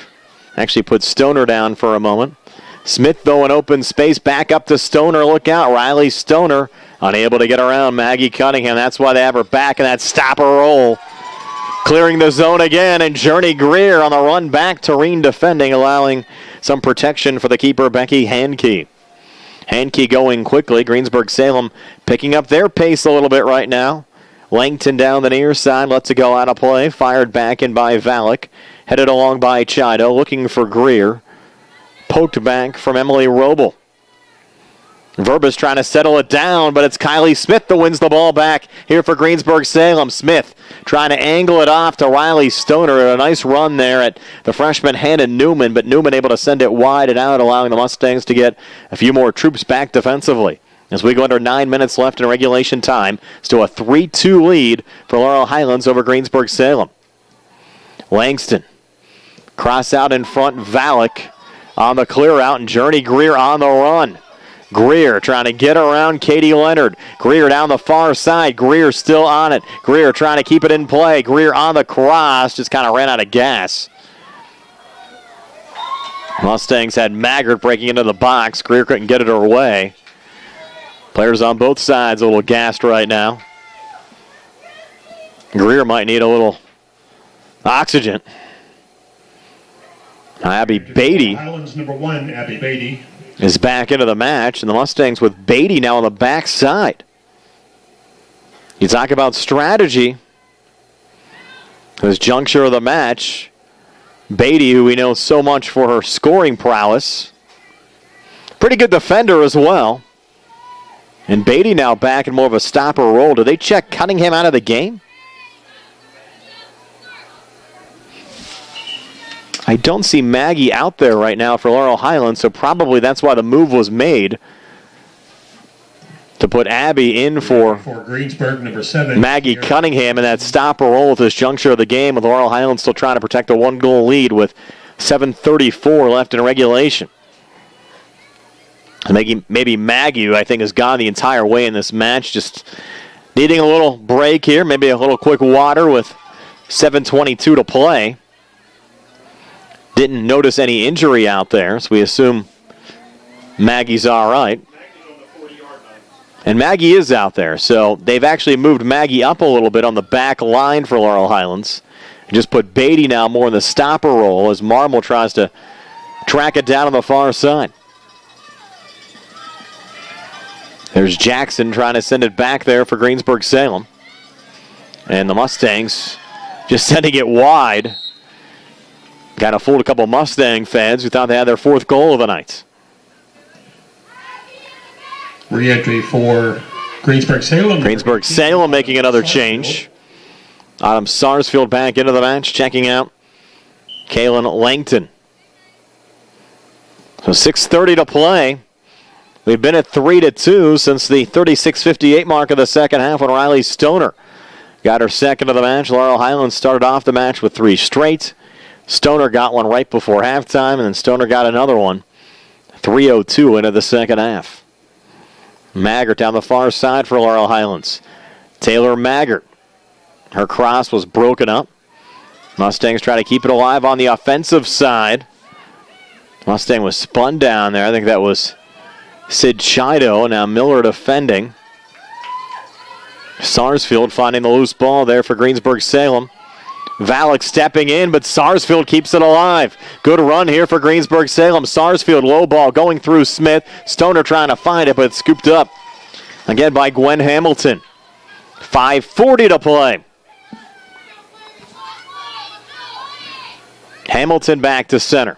Actually put Stoner down for a moment. Smith, though, in open space. Back up to Stoner. Look out. Riley Stoner unable to get around Maggie Cunningham. That's why they have her back in that stopper roll. Clearing the zone again, and Journey Greer on the run back. Tureen defending, allowing some protection for the keeper, Becky Handke. Handke going quickly. Greensburg-Salem picking up their pace a little bit right now. Langton down the near side, lets it go out of play. Fired back in by Valak. Headed along by Chido, looking for Greer. Poked back from Emily Roble. Verbus trying to settle it down, but it's Kylie Smith that wins the ball back here for Greensburg-Salem. Smith trying to angle it off to Riley Stoner. A nice run there at the freshman Hannah Newman, but Newman able to send it wide and out, allowing the Mustangs to get a few more troops back defensively. As we go under 9 minutes left in regulation time, still a 3-2 lead for Laurel Highlands over Greensburg-Salem. Langston, cross out in front, Valak on the clear out, and Journey Greer on the run. Greer trying to get around Katie Leonard. Greer down the far side. Greer still on it. Greer trying to keep it in play. Greer on the cross. Just kind of ran out of gas. Mustangs had Maggart breaking into the box. Greer couldn't get it her way. Players on both sides a little gassed right now. Greer might need a little oxygen. Abby Beatty Highlands number 1, Abby Beatty. is back into the match, and the Mustangs with Beatty now on the backside. You talk about strategy. This juncture of the match, Beatty, who we know so much for her scoring prowess, pretty good defender as well. And Beatty now back in more of a stopper role. Do they check Cunningham out of the game? I don't see Maggie out there right now for Laurel Highlands, so probably that's why the move was made to put Abby in for Greensburg, number 7. Maggie Cunningham in that stopper role at this juncture of the game, with Laurel Highlands still trying to protect a 1-goal lead with 7:34 left in regulation. Maybe Maggie, who I think has gone the entire way in this match, just needing a little break here, maybe a little quick water with 7:22 to play. Didn't notice any injury out there, so we assume Maggie's all right. And Maggie is out there, so they've actually moved Maggie up a little bit on the back line for Laurel Highlands. And just put Beatty now more in the stopper role as Marmol tries to track it down on the far side. There's Jackson trying to send it back there for Greensburg-Salem. And the Mustangs just sending it wide. Kind of fooled a couple Mustang fans who thought they had their 4th goal of the night. Re-entry for Greensburg-Salem. Greensburg-Salem making another change. Autumn Sarsfield back into the match, checking out Kaylin Langton. So 6:30 to play. We've been at 3-2 since the 36:58 mark of the second half when Riley Stoner got her second of the match. Laurel Highlands started off the match with 3 straight. Stoner got one right before halftime, and then Stoner got another one. 3:02 into the second half. Maggart down the far side for Laurel Highlands. Taylor Maggart. Her cross was broken up. Mustangs try to keep it alive on the offensive side. Mustang was spun down there. I think that was Sid Chido. Now Miller defending. Sarsfield finding the loose ball there for Greensburg-Salem. Valek stepping in, but Sarsfield keeps it alive. Good run here for Greensburg-Salem. Sarsfield low ball going through Smith. Stoner trying to find it, but it's scooped up again by Gwen Hamilton. 5:40 to play. Hamilton back to center.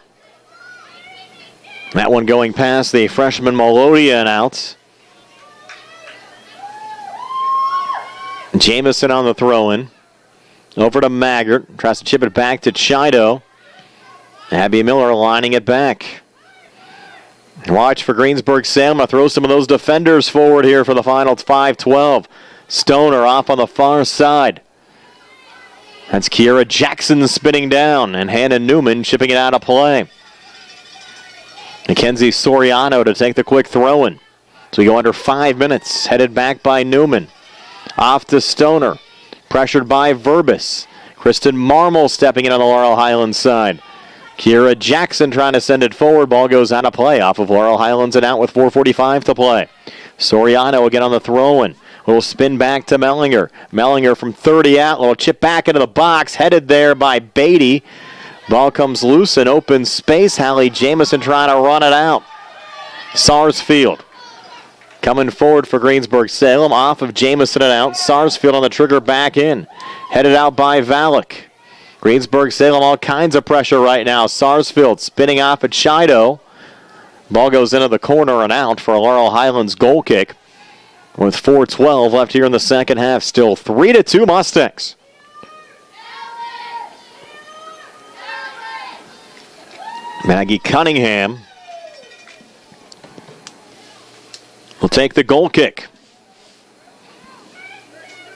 That one going past the freshman Melodia out. Jamison on the throw-in. Over to Maggart. Tries to chip it back to Chido. Abby Miller lining it back. Watch for Greensburg-Salem. I'll throw some of those defenders forward here for the final 5:12. Stoner off on the far side. That's Kiera Jackson spinning down, and Hannah Newman chipping it out of play. Mackenzie Soriano to take the quick throw-in. So we go under 5 minutes. Headed back by Newman. Off to Stoner. Pressured by Verbis. Kristen Marmol stepping in on the Laurel Highlands side. Kiera Jackson trying to send it forward. Ball goes out of play off of Laurel Highlands and out with 4:45 to play. Soriano again on the throw-in. Little spin back to Mellinger. Mellinger from 30 out. Little chip back into the box. Headed there by Beatty. Ball comes loose in open space. Hallie Jamison trying to run it out. Sarsfield coming forward for Greensburg-Salem. Off of Jamison and out. Sarsfield on the trigger back in. Headed out by Valek. Greensburg-Salem all kinds of pressure right now. Sarsfield spinning off at Chido. Ball goes into the corner and out for a Laurel Highlands goal kick. With 4:12 left here in the second half. Still 3-2 Mustangs. Maggie Cunningham will take the goal kick.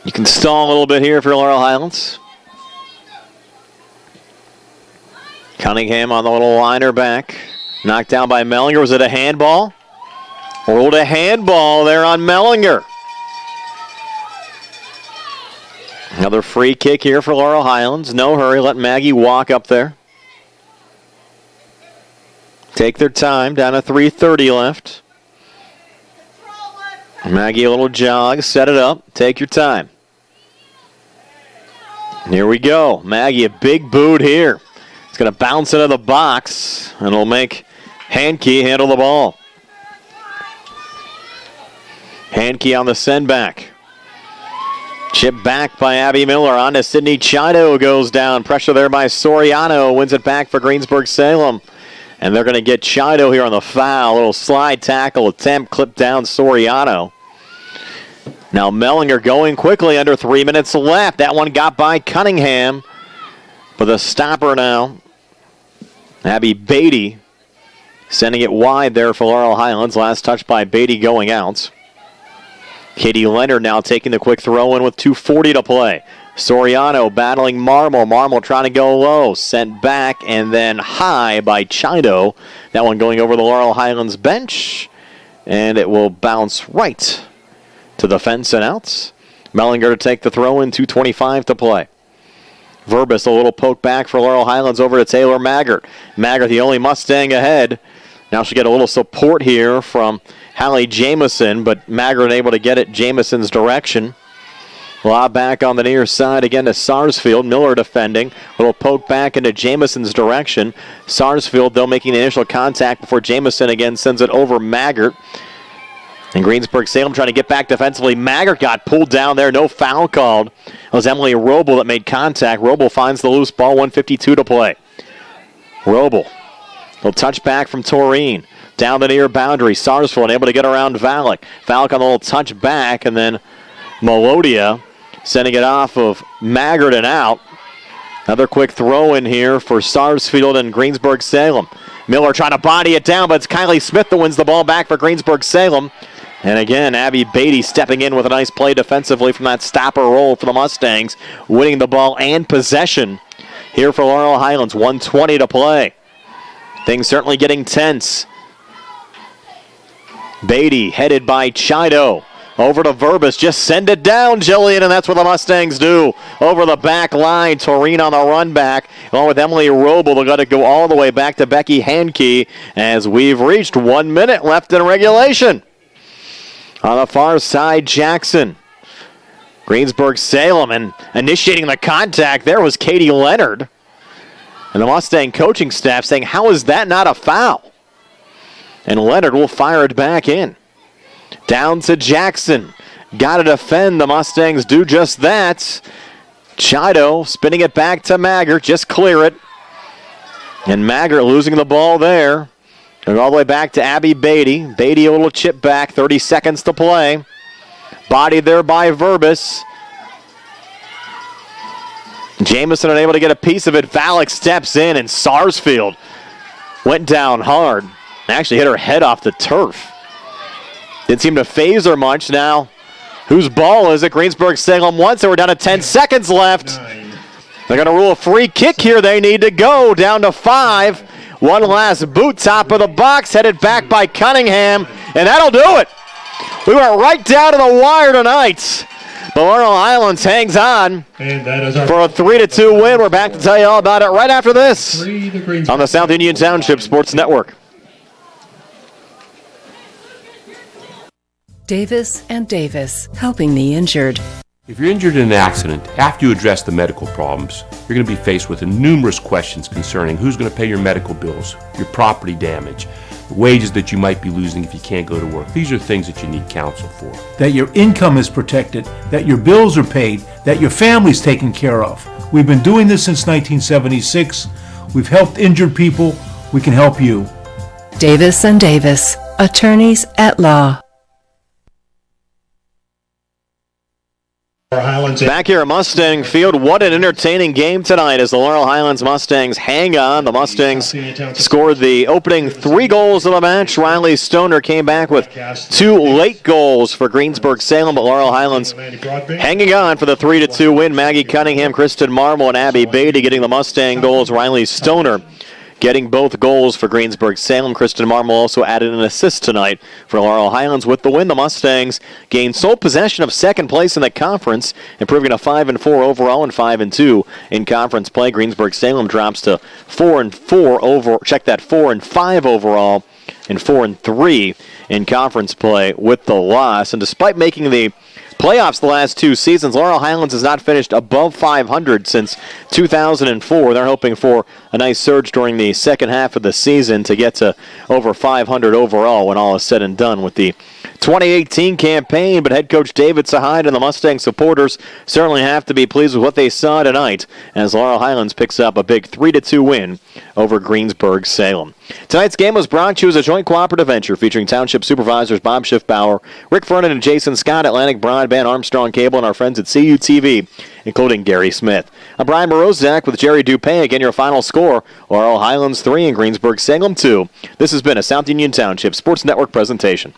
You can stall a little bit here for Laurel Highlands. Cunningham on the little liner back. Knocked down by Mellinger. Was it a handball? Rolled a handball there on Mellinger. Another free kick here for Laurel Highlands. No hurry. Let Maggie walk up there. take their time. Down to 3:30 left. Maggie, a little jog. Set it up. Take your time. Here we go. Maggie, a big boot here. It's going to bounce into the box, and it'll make Hankey handle the ball. Hankey on the send back. Chip back by Abby Miller. On to Sydney Chido, goes down. Pressure there by Soriano. Wins it back for Greensburg-Salem. And they're going to get Chido here on the foul. A little slide tackle attempt. Clipped down Soriano. Now Mellinger going quickly, under 3 minutes left. That one got by Cunningham. But the stopper now, Abby Beatty, sending it wide there for Laurel Highlands. Last touch by Beatty going out. Katie Leonard now taking the quick throw in with 2:40 to play. Soriano battling Marmol. Marmol trying to go low. Sent back and then high by Chido. That one going over the Laurel Highlands bench. And it will bounce right to the fence and out. Mellinger to take the throw in. 2:25 to play. Verbus, a little poke back for Laurel Highlands over to Taylor Maggart. Maggart, the only Mustang ahead. Now she'll get a little support here from Hallie Jamison, but Maggart able to get it Jamison's direction. Lob back on the near side again to Sarsfield. Miller defending. A little poke back into Jamison's direction. Sarsfield, though, making the initial contact before Jamison again sends it over Maggart. And Greensburg-Salem trying to get back defensively. Maggart got pulled down there. No foul called. It was Emily Roble that made contact. Roble finds the loose ball. 1:52 to play. Roble. Little touch back from Taurine. Down the near boundary. Sarsfield able to get around Valak. Valak on a little touch back. And then Melodia sending it off of Maggart and out. Another quick throw in here for Sarsfield and Greensburg-Salem. Miller trying to body it down, but it's Kylie Smith that wins the ball back for Greensburg-Salem. And again, Abby Beatty stepping in with a nice play defensively from that stopper roll for the Mustangs, winning the ball and possession here for Laurel Highlands. 1:20 to play. Things certainly getting tense. Beatty headed by Chido. Over to Verbus. Just send it down, Jillian, and that's what the Mustangs do. Over the back line. Taurine on the run back. Along with Emily Roble, they've got to go all the way back to Becky Hankey as we've reached 1 minute left in regulation. On the far side, Jackson. Greensburg-Salem, and initiating the contact there was Katie Leonard. And the Mustang coaching staff saying, how is that not a foul? And Leonard will fire it back in. Down to Jackson. Got to defend. The Mustangs do just that. Chido spinning it back to Maggart. Just clear it. And Maggart losing the ball there. Going all the way back to Abby Beatty. Beatty a little chip back. 30 seconds to play. Bodied there by Verbus. Jamison unable to get a piece of it. Valak steps in, and Sarsfield went down hard. Actually hit her head off the turf. Didn't seem to phase her much. Now, whose ball is it? Greensburg-Salem once. We're down to 10 seconds left. They're going to rule a free kick here. They need to go down to 5. One last boot, top of the box, headed back by Cunningham, and that'll do it. We went right down to the wire tonight. But Laurel Highlands hangs on for a 3-2 win. We're back to tell you all about it right after this on the South Union Township Sports Network. Davis and Davis, helping the injured. If you're injured in an accident, after you address the medical problems, you're going to be faced with numerous questions concerning who's going to pay your medical bills, your property damage, the wages that you might be losing if you can't go to work. These are things that you need counsel for. That your income is protected, that your bills are paid, that your family's taken care of. We've been doing this since 1976. We've helped injured people. We can help you. Davis and Davis, attorneys at law. Back here at Mustang Field, what an entertaining game tonight as the Laurel Highlands Mustangs hang on. The Mustangs scored the opening 3 goals of the match. Riley Stoner came back with 2 late goals for Greensburg-Salem, but Laurel Highlands hanging on for the 3-2 win. Maggie Cunningham, Kristen Marmol, and Abby Beatty getting the Mustang goals. Riley Stoner getting both goals for Greensburg-Salem. Kristen Marmol also added an assist tonight for Laurel Highlands. With the win, the Mustangs gained sole possession of second place in the conference, improving to 5-4 overall and 5-2 in conference play. Greensburg-Salem drops to 4-4 over. Check that, 4-5 overall and 4-3 in conference play with the loss. And despite making the playoffs the last two seasons, Laurel Highlands has not finished above 500 since 2004. They're hoping for a nice surge during the second half of the season to get to over 500 overall when all is said and done with the 2018 campaign. But head coach David Sahide and the Mustang supporters certainly have to be pleased with what they saw tonight as Laurel Highlands picks up a big 3-2 win over Greensburg-Salem. Tonight's game was brought to you as a joint cooperative venture featuring Township Supervisors Bob Schiffbauer, Rick Vernon, and Jason Scott, Atlantic Broadband, Armstrong Cable, and our friends at CUTV, including Gary Smith. I'm Brian Morozak with Jerry Dupay. Again, your final score, Laurel Highlands 3 and Greensburg-Salem 2. This has been a South Union Township Sports Network presentation.